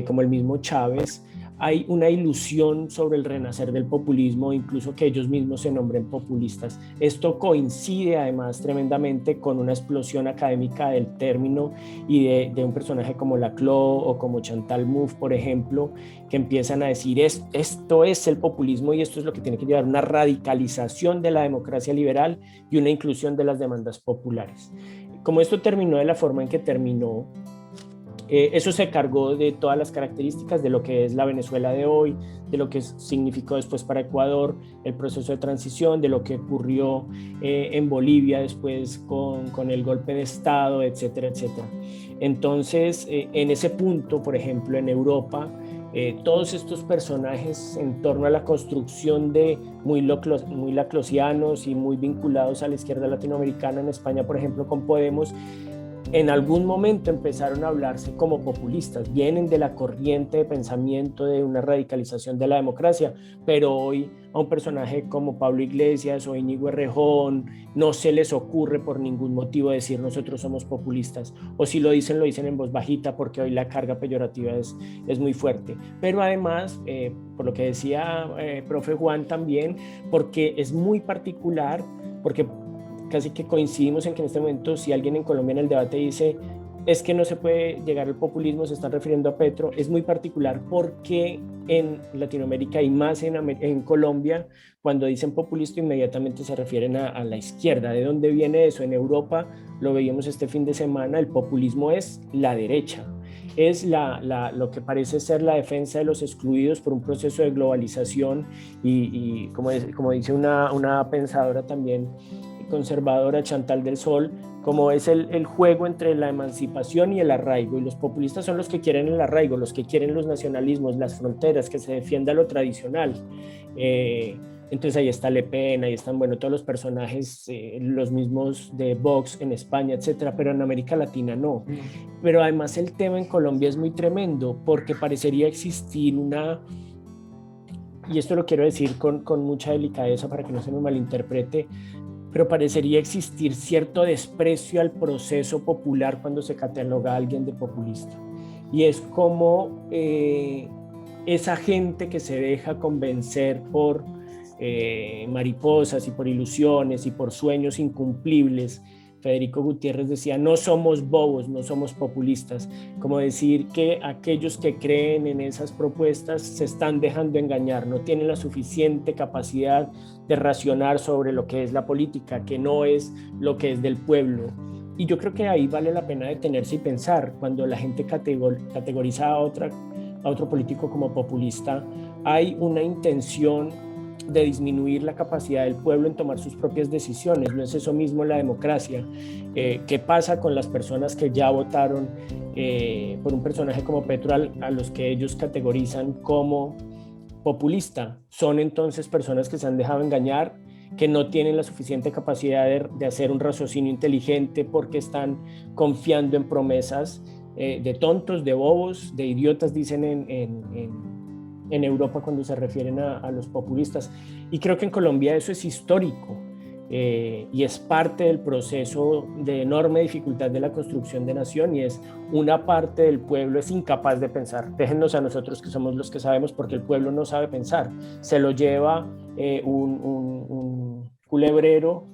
como el mismo Chávez. Hay una ilusión sobre el renacer del populismo, incluso que ellos mismos se nombren populistas. Esto coincide además tremendamente con una explosión académica del término y de un personaje como Laclau o como Chantal Mouffe, por ejemplo, que empiezan a decir esto es el populismo y esto es lo que tiene que llevar una radicalización de la democracia liberal y una inclusión de las demandas populares. Como esto terminó de la forma en que terminó, eso se cargó de todas las características de lo que es la Venezuela de hoy, de lo que significó después para Ecuador el proceso de transición, de lo que ocurrió en Bolivia después con el golpe de Estado, etcétera, etcétera. Entonces, en ese punto, por ejemplo, en Europa, todos estos personajes en torno a la construcción de muy laclosianos y muy vinculados a la izquierda latinoamericana, en España, por ejemplo, con Podemos, en algún momento empezaron a hablarse como populistas, vienen de la corriente de pensamiento de una radicalización de la democracia, pero hoy a un personaje como Pablo Iglesias o Íñigo Errejón no se les ocurre por ningún motivo decir nosotros somos populistas, o si lo dicen en voz bajita porque hoy la carga peyorativa es muy fuerte, pero además, por lo que decía profe Juan también, porque es muy particular, porque casi que coincidimos en que en este momento si alguien en Colombia en el debate dice es que no se puede llegar al populismo, se están refiriendo a Petro, es muy particular porque en Latinoamérica y más en Colombia, cuando dicen populista inmediatamente se refieren a la izquierda. ¿De dónde viene eso? En Europa, lo veíamos este fin de semana, el populismo es la derecha, es lo que parece ser la defensa de los excluidos por un proceso de globalización y como dice una pensadora también conservadora, Chantal del Sol, como es el juego entre la emancipación y el arraigo, y los populistas son los que quieren el arraigo, los que quieren los nacionalismos, las fronteras, que se defienda lo tradicional. Entonces ahí está Le Pen, ahí están, bueno, todos los personajes, los mismos de Vox en España, etcétera, pero en América Latina no. Pero además el tema en Colombia es muy tremendo, porque parecería existir y esto lo quiero decir con mucha delicadeza para que no se me malinterprete, pero parecería existir cierto desprecio al proceso popular cuando se cataloga a alguien de populista. Y es como esa gente que se deja convencer por mariposas y por ilusiones y por sueños incumplibles. Federico Gutiérrez decía, no somos bobos, no somos populistas, como decir que aquellos que creen en esas propuestas se están dejando engañar, no tienen la suficiente capacidad de racionar sobre lo que es la política, que no es lo que es del pueblo. Y yo creo que ahí vale la pena detenerse y pensar, cuando la gente categoriza a otro político como populista, hay una intención de disminuir la capacidad del pueblo en tomar sus propias decisiones. ¿No es eso mismo la democracia? ¿Qué pasa con las personas que ya votaron por un personaje como Petro, a los que ellos categorizan como populista? Son entonces personas que se han dejado engañar, que no tienen la suficiente capacidad de hacer un raciocinio inteligente porque están confiando en promesas de tontos, de bobos, de idiotas, dicen en Europa cuando se refieren a los populistas. Y creo que en Colombia eso es histórico. y es parte del proceso de enorme dificultad de la construcción de nación, y es una parte del pueblo es incapaz de pensar. Déjennos a nosotros que somos los que sabemos, porque el pueblo no sabe pensar. Se lo lleva un culebrero,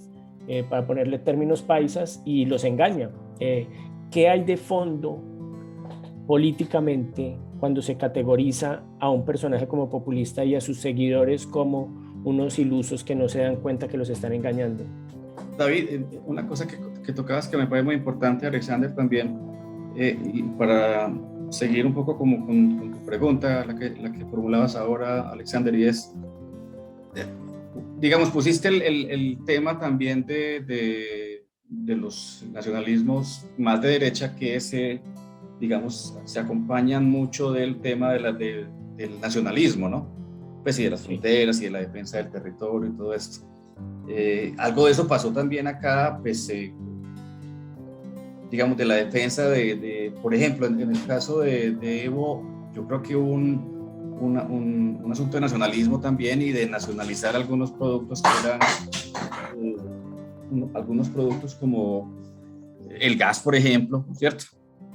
para ponerle términos paisas, y los engaña. ¿Qué hay de fondo políticamente cuando se categoriza a un personaje como populista y a sus seguidores como unos ilusos que no se dan cuenta que los están engañando? David, una cosa que tocabas que me parece muy importante, Alexander, también, y para seguir un poco como con tu pregunta, la que formulabas ahora, Alexander, y es, digamos, pusiste el tema también de los nacionalismos más de derecha que digamos, se acompañan mucho del tema del nacionalismo, ¿no? Pues y de las fronteras y de la defensa del territorio y todo esto. Algo de eso pasó también acá, pues, digamos, de la defensa por ejemplo, en el caso de Evo, yo creo que hubo un asunto de nacionalismo también y de nacionalizar algunos productos que eran, algunos productos como el gas, por ejemplo, ¿cierto?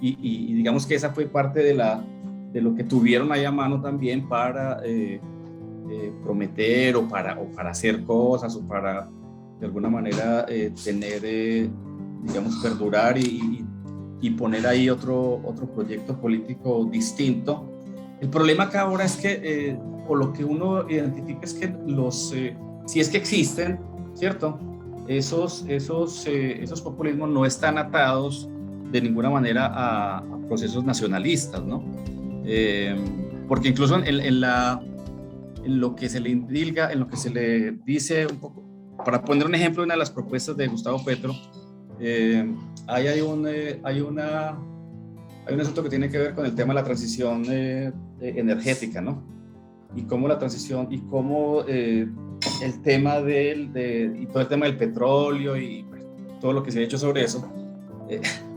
Y digamos que esa fue parte de lo que tuvieron ahí a mano también para prometer o para hacer cosas o para de alguna manera tener, digamos, perdurar y poner ahí otro proyecto político distinto. El problema acá ahora es que, o lo que uno identifica es que si es que existen, ¿cierto? Esos populismos no están atados de ninguna manera a procesos nacionalistas, ¿no? Porque incluso en lo que se le indilga, en lo que se le dice un poco, para poner un ejemplo, una de las propuestas de Gustavo Petro, hay un asunto que tiene que ver con el tema de la transición energética, ¿no? Y cómo la transición, y cómo el tema y todo el tema del petróleo y todo lo que se ha hecho sobre eso,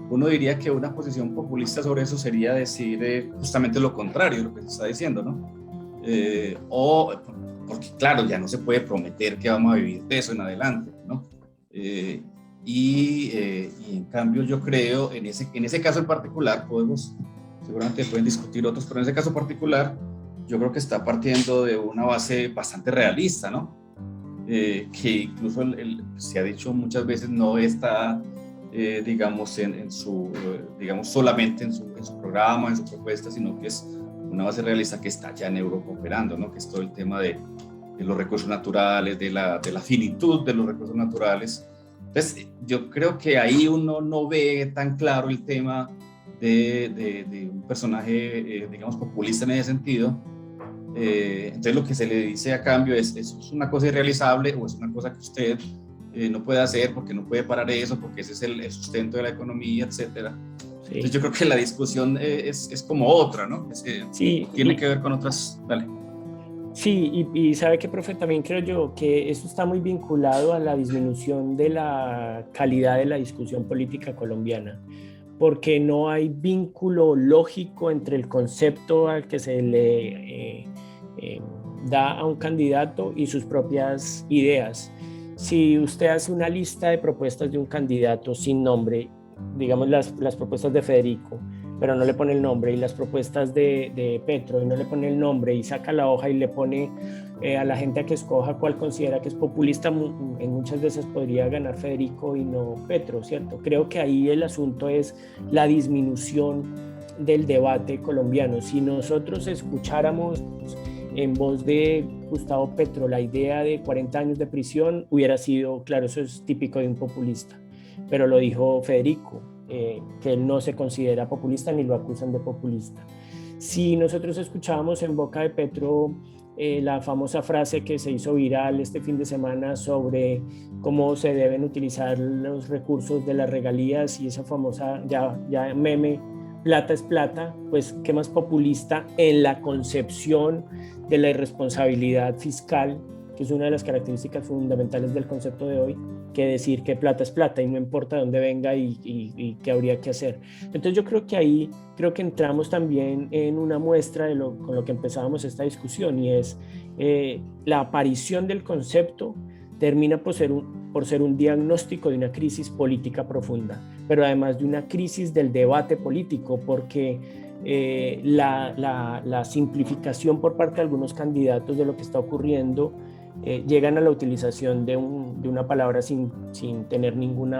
uno diría que una posición populista sobre eso sería decir justamente lo contrario de lo que se está diciendo, ¿no? Porque claro, ya no se puede prometer que vamos a vivir de eso en adelante, ¿no? Y en cambio yo creo, en ese caso en particular, seguramente pueden discutir otros, pero en ese caso particular, yo creo que está partiendo de una base bastante realista, ¿no? Que incluso se ha dicho muchas veces no está, digamos, digamos, solamente en su programa, en su propuesta, sino que es una base realista que está ya en Europa operando, ¿no? Que es todo el tema de los recursos naturales, de la finitud de los recursos naturales. Entonces, yo creo que ahí uno no ve tan claro el tema de un personaje, digamos, populista en ese sentido. Entonces, lo que se le dice a cambio es una cosa irrealizable o es una cosa que usted no puede hacer porque no puede parar eso, porque ese es el sustento de la economía, etcétera. Sí. Entonces, yo creo que la discusión es como otra, ¿no? Sí, tiene que ver con otras. Dale. Sí, y sabe que, profe, también creo yo que eso está muy vinculado a la disminución de la calidad de la discusión política colombiana, porque no hay vínculo lógico entre el concepto al que se le da a un candidato y sus propias ideas. Si usted hace una lista de propuestas de un candidato sin nombre, digamos las propuestas de Federico, pero no le pone el nombre, y las propuestas de Petro y no le pone el nombre, y saca la hoja y le pone a la gente a que escoja cuál considera que es populista, en muchas veces podría ganar Federico y no Petro, ¿cierto? Creo que ahí el asunto es la disminución del debate colombiano. Si nosotros escucháramos en voz de Gustavo Petro la idea de 40 años de prisión, hubiera sido, claro, eso es típico de un populista, pero lo dijo Federico, que él no se considera populista ni lo acusan de populista. Si nosotros escuchábamos en boca de Petro la famosa frase que se hizo viral este fin de semana sobre cómo se deben utilizar los recursos de las regalías, y esa famosa ya meme, plata es plata, pues qué más populista en la concepción de la irresponsabilidad fiscal, que es una de las características fundamentales del concepto de hoy, que decir que plata es plata y no importa de dónde venga y qué habría que hacer. Entonces yo creo que entramos también en una muestra con lo que empezábamos esta discusión, y es la aparición del concepto termina por por ser un diagnóstico de una crisis política profunda, pero además de una crisis del debate político, porque la simplificación por parte de algunos candidatos de lo que está ocurriendo llegan a la utilización de una palabra sin tener ningún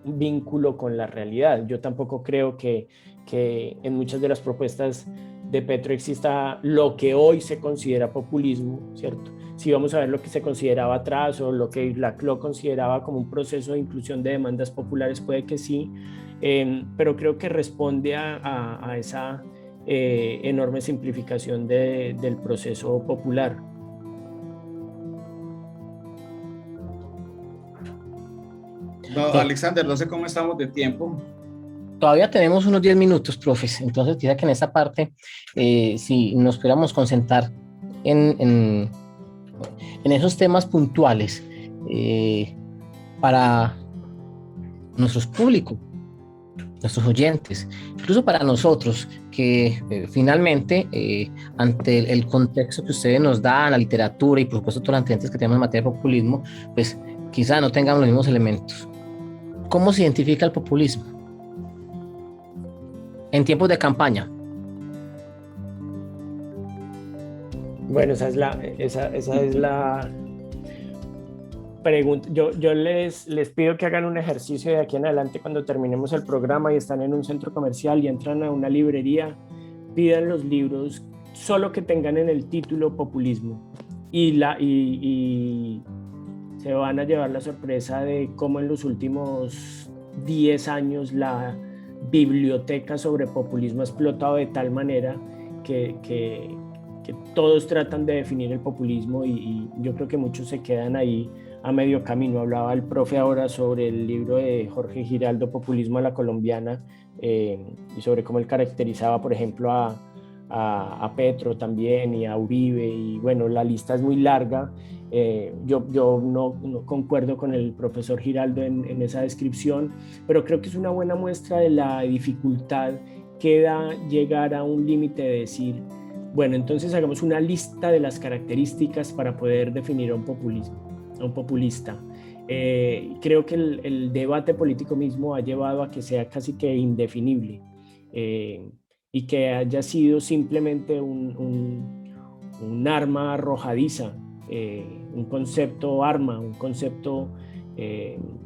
vínculo con la realidad. Yo tampoco creo que en muchas de las propuestas de Petro exista lo que hoy se considera populismo, ¿cierto? Si vamos a ver lo que se consideraba atrás o lo que la CLO consideraba como un proceso de inclusión de demandas populares, puede que sí, pero creo que responde a esa enorme simplificación del proceso popular. No, Alexander, no sé cómo estamos de tiempo. Todavía tenemos unos 10 minutos, profes. Entonces, quizá que en esta parte, si nos pudiéramos concentrar en esos temas puntuales para nuestros públicos, nuestros oyentes, incluso para nosotros, que finalmente, ante el contexto que ustedes nos dan, la literatura y por supuesto todos los antecedentes que tenemos en materia de populismo, pues quizá no tengamos los mismos elementos. ¿Cómo se identifica el populismo en tiempos de campaña? Bueno, esa es la pregunta. Yo les pido que hagan un ejercicio de aquí en adelante cuando terminemos el programa y están en un centro comercial y entran a una librería, pidan los libros solo que tengan en el título populismo y se van a llevar la sorpresa de cómo en los últimos 10 años la biblioteca sobre populismo ha explotado de tal manera que todos tratan de definir el populismo y yo creo que muchos se quedan ahí a medio camino. Hablaba el profe ahora sobre el libro de Jorge Giraldo, Populismo a la Colombiana, y sobre cómo él caracterizaba, por ejemplo, a Petro también y a Uribe, y bueno, la lista es muy larga. Yo no concuerdo con el profesor Giraldo en esa descripción, pero creo que es una buena muestra de la dificultad que da llegar a un límite de decir, bueno, entonces hagamos una lista de las características para poder definir a un populista. Creo que el debate político mismo ha llevado a que sea casi que indefinible y que haya sido simplemente un arma arrojadiza, un concepto arma, un concepto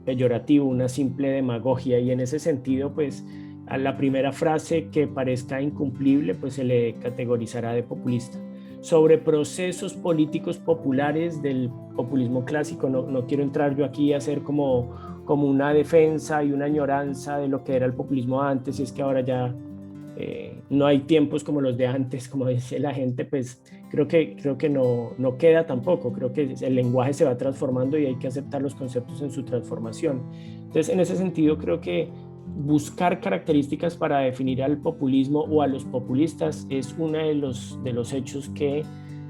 peyorativo, una simple demagogia, y en ese sentido pues a la primera frase que parezca incumplible pues se le categorizará de populista. Sobre procesos políticos populares del populismo clásico, no quiero entrar yo aquí a hacer como una defensa y una añoranza de lo que era el populismo antes, y es que ahora ya no hay tiempos como los de antes, como dice la gente, pues creo que no queda tampoco. Creo que el lenguaje se va transformando y hay que aceptar los conceptos en su transformación. Entonces, en ese sentido, creo que buscar características para definir al populismo o a los populistas es uno de los hechos que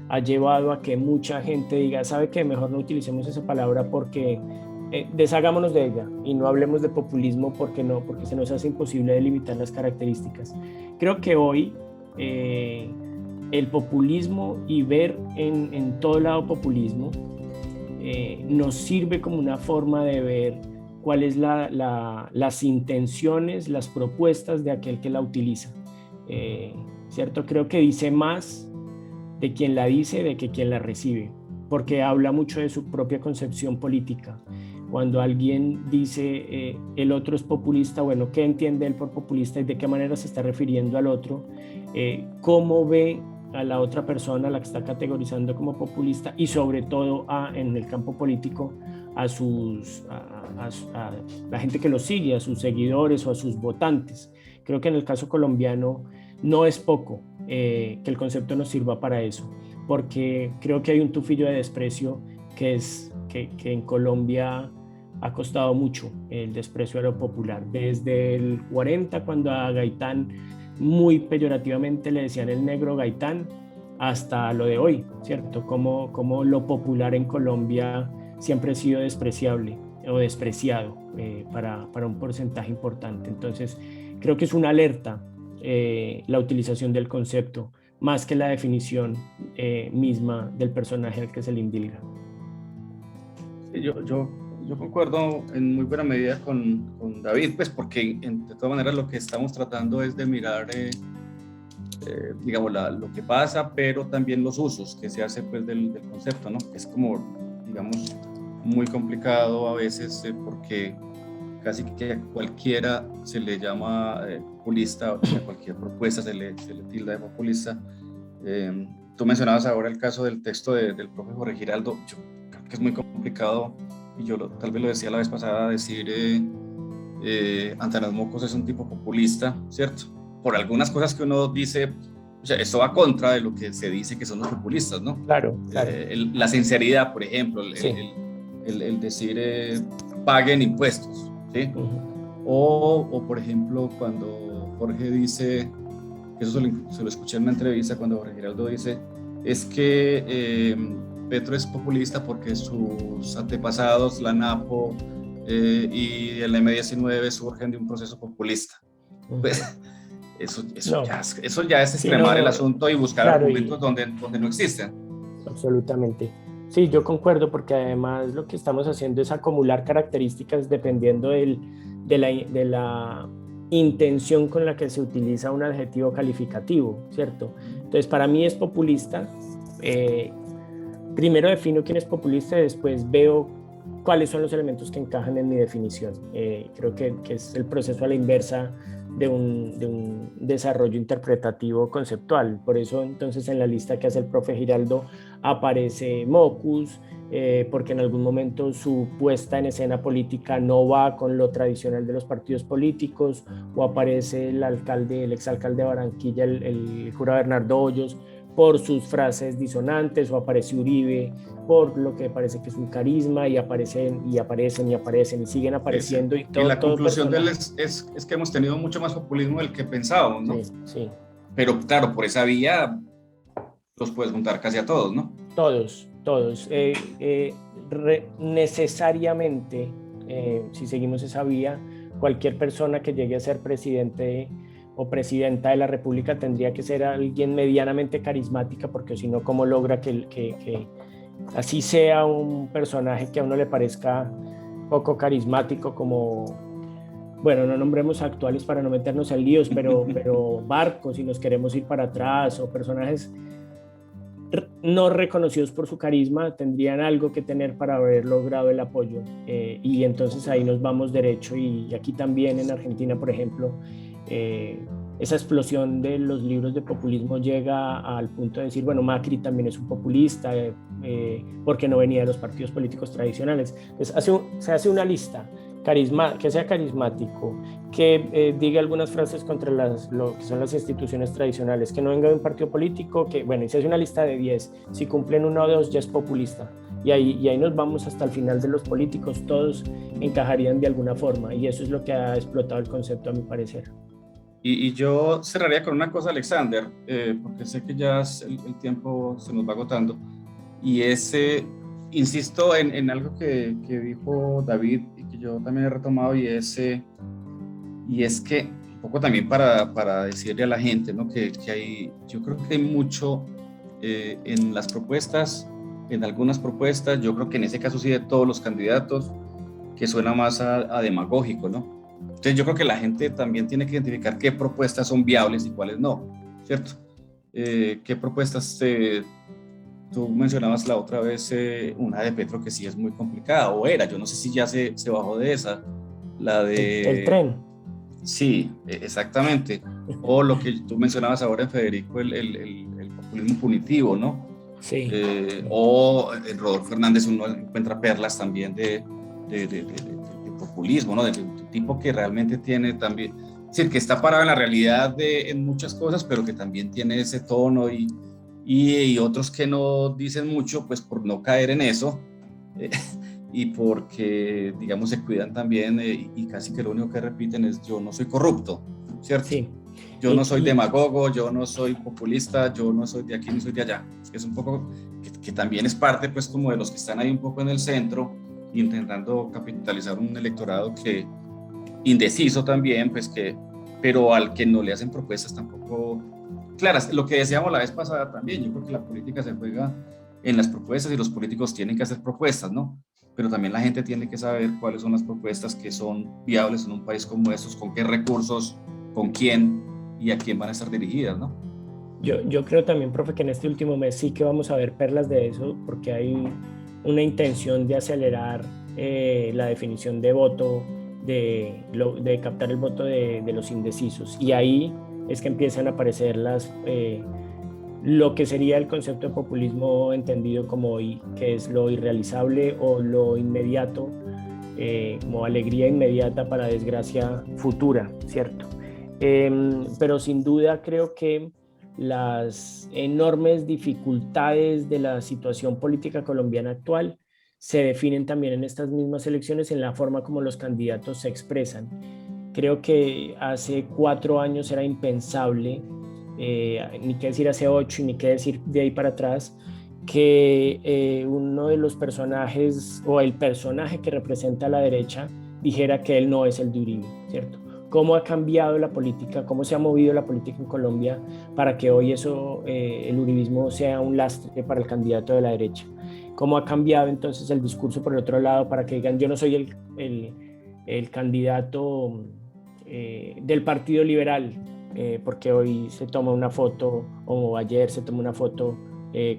ha llevado a que mucha gente diga, ¿sabe qué? Mejor no utilicemos esa palabra porque deshagámonos de ella y no hablemos de populismo porque se nos hace imposible delimitar las características. Creo que hoy el populismo y ver en todo lado populismo nos sirve como una forma de ver cuáles las intenciones, las propuestas de aquel que la utiliza. ¿Cierto? Creo que dice más de quien la dice de que quien la recibe, porque habla mucho de su propia concepción política. Cuando alguien dice el otro es populista, bueno, ¿qué entiende él por populista y de qué manera se está refiriendo al otro? ¿Cómo ve a la otra persona, a la que está categorizando como populista, y sobre todo en el campo político a la gente que lo sigue, a sus seguidores o a sus votantes? Creo que en el caso colombiano no es poco que el concepto nos sirva para eso, porque creo que hay un tufillo de desprecio que en Colombia ha costado mucho, el desprecio a lo popular. Desde el 40, cuando a Gaitán muy peyorativamente le decían el negro Gaitán, hasta lo de hoy, ¿cierto? Como lo popular en Colombia siempre ha sido despreciable o despreciado para un porcentaje importante. Entonces, creo que es una alerta la utilización del concepto, más que la definición misma del personaje al que se le indilga. Yo concuerdo en muy buena medida con David, pues porque de todas maneras lo que estamos tratando es de mirar, digamos, lo que pasa, pero también los usos que se hace pues del concepto, ¿no? Es como, digamos, muy complicado a veces porque casi que a cualquiera se le llama populista, a cualquier propuesta se le tilda de populista. Tú mencionabas ahora el caso del texto del profe Jorge Giraldo. Yo creo que es muy complicado, y yo tal vez lo decía la vez pasada, decir Antanas Mocos es un tipo populista, ¿cierto? Por algunas cosas que uno dice, o sea, esto va contra de lo que se dice que son los populistas, ¿no? Claro, claro. La sinceridad, por ejemplo, el decir paguen impuestos, ¿sí? O por ejemplo, cuando Jorge dice, eso se lo escuché en una entrevista, cuando Jorge Giraldo dice, es que Petro es populista porque sus antepasados, la NAPO y el M-19 surgen de un proceso populista. Pues eso ya es extremar el asunto y buscar argumentos donde no existen. Absolutamente. Sí, yo concuerdo, porque además lo que estamos haciendo es acumular características dependiendo de la intención con la que se utiliza un adjetivo calificativo, ¿cierto? Entonces, para mí es populista. Primero defino quién es populista y después veo cuáles son los elementos que encajan en mi definición. Creo que es el proceso a la inversa de un desarrollo interpretativo conceptual. Por eso, entonces, en la lista que hace el profe Giraldo aparece Mocus, porque en algún momento su puesta en escena política no va con lo tradicional de los partidos políticos, o aparece el exalcalde de Barranquilla, el cura Bernardo Hoyos, por sus frases disonantes, o aparece Uribe por lo que parece que es un carisma, y aparecen y siguen apareciendo. Y la conclusión de él es que hemos tenido mucho más populismo del que pensábamos, ¿no? Sí. Pero claro, por esa vía los puedes juntar casi a todos, ¿no? Todos. Necesariamente, si seguimos esa vía, cualquier persona que llegue a ser presidente o presidenta de la República tendría que ser alguien medianamente carismática, porque si no, ¿cómo logra que así sea un personaje que a uno le parezca poco carismático? Como, bueno, no nombremos actuales para no meternos en líos, pero Barcos, si nos queremos ir para atrás, o personajes no reconocidos por su carisma, tendrían algo que tener para haber logrado el apoyo, y entonces ahí nos vamos derecho. Y aquí también en Argentina, por ejemplo, esa explosión de los libros de populismo llega al punto de decir, bueno, Macri también es un populista, porque no venía de los partidos políticos tradicionales. Entonces se hace una lista, que sea carismático, que diga algunas frases contra lo que son las instituciones tradicionales, que no venga de un partido político, y se hace una lista de 10, si cumplen 1 o 2 ya es populista. Y ahí nos vamos hasta el final de los políticos, todos encajarían de alguna forma, y eso es lo que ha explotado el concepto, a mi parecer. Y yo cerraría con una cosa, Alexander, porque sé que ya el tiempo se nos va agotando, y insisto en algo que dijo David y que yo también he retomado, y es que un poco también para decirle a la gente, ¿no? que yo creo que hay mucho en las propuestas, en algunas propuestas, yo creo que en ese caso sí de todos los candidatos, que suena más a demagógico, ¿no? Entonces yo creo que la gente también tiene que identificar qué propuestas son viables y cuáles no, ¿cierto? ¿Qué propuestas tú mencionabas la otra vez, una de Petro que sí es muy complicada, o era, yo no sé si ya se bajó de esa, la de... El tren. Sí, exactamente. O lo que tú mencionabas ahora en Federico, el populismo punitivo, ¿no? Sí. O en Rodolfo Hernández uno encuentra perlas también de populismo, ¿no? De tipo que realmente tiene también, es decir, que está parado en la realidad en muchas cosas, pero que también tiene ese tono, y otros que no dicen mucho, pues por no caer en eso, y porque, digamos, se cuidan también, y casi que lo único que repiten es: yo no soy corrupto, ¿cierto? Sí. Yo no soy demagogo, yo no soy populista, yo no soy de aquí ni soy de allá. Es un poco que también es parte, pues, como de los que están ahí un poco en el centro, intentando capitalizar un electorado que indeciso también, pues, pero al que no le hacen propuestas tampoco claras. Lo que decíamos la vez pasada también, yo creo que la política se juega en las propuestas, y los políticos tienen que hacer propuestas, ¿no? pero también la gente tiene que saber cuáles son las propuestas que son viables en un país como estos, con qué recursos, con quién y a quién van a estar dirigidas, ¿no? Yo creo también, profe, que en este último mes sí que vamos a ver perlas de eso, porque hay una intención de acelerar la definición de voto, de captar el voto de los indecisos. Y ahí es que empiezan a aparecer lo que sería el concepto de populismo entendido como que es lo irrealizable o lo inmediato, como alegría inmediata para desgracia futura, ¿cierto? Pero sin duda creo que las enormes dificultades de la situación política colombiana actual se definen también en estas mismas elecciones en la forma como los candidatos se expresan. Creo que hace 4 años era impensable, ni qué decir hace 8 y ni qué decir de ahí para atrás, que uno de los personajes o el personaje que representa a la derecha dijera que él no es el de Uribe, ¿cierto? Cómo ha cambiado la política, cómo se ha movido la política en Colombia para que hoy el uribismo sea un lastre para el candidato de la derecha. Cómo ha cambiado entonces el discurso por el otro lado para que digan yo no soy el candidato del Partido Liberal, porque hoy se toma una foto, o ayer se tomó una foto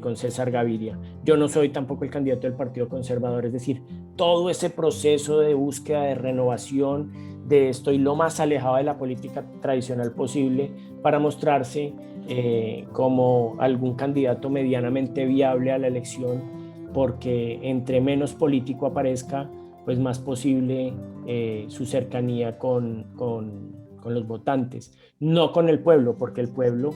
con César Gaviria. Yo no soy tampoco el candidato del Partido Conservador, es decir, todo ese proceso de búsqueda de renovación, de estoy lo más alejado de la política tradicional posible para mostrarse como algún candidato medianamente viable a la elección, porque entre menos político aparezca, pues más posible su cercanía con los votantes, no con el pueblo, porque el pueblo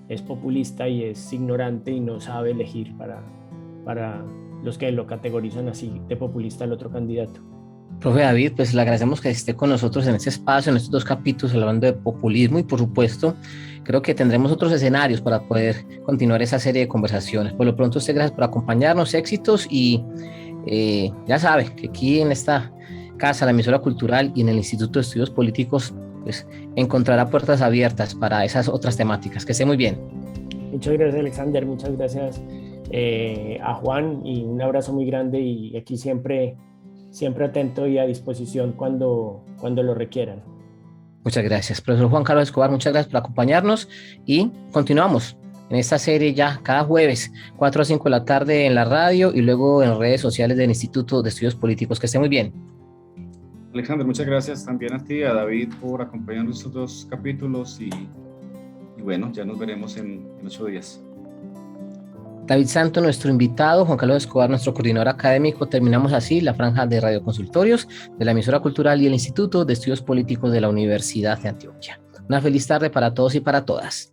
es populista y es ignorante y no sabe elegir para los que lo categorizan así de populista el otro candidato. Profe David, pues le agradecemos que esté con nosotros en este espacio, en estos 2 capítulos hablando de populismo y por supuesto creo que tendremos otros escenarios para poder continuar esa serie de conversaciones. Por lo pronto, usted gracias por acompañarnos, éxitos y ya sabe que aquí en esta casa, la emisora cultural y en el Instituto de Estudios Políticos, pues encontrará puertas abiertas para esas otras temáticas. Que esté muy bien. Muchas gracias, Alexander, muchas gracias a Juan y un abrazo muy grande y aquí siempre atento y a disposición cuando lo requieran. Muchas gracias, profesor Juan Carlos Escobar, muchas gracias por acompañarnos y continuamos en esta serie ya cada jueves 4 a 5 de la tarde en la radio y luego en redes sociales del Instituto de Estudios Políticos. Que esté muy bien. Alexander, muchas gracias también a ti, a David, por acompañarnos estos 2 capítulos y bueno, ya nos veremos en 8 días. David Santo, nuestro invitado, Juan Carlos Escobar, nuestro coordinador académico. Terminamos así la franja de radioconsultorios de la emisora cultural y el Instituto de Estudios Políticos de la Universidad de Antioquia. Una feliz tarde para todos y para todas.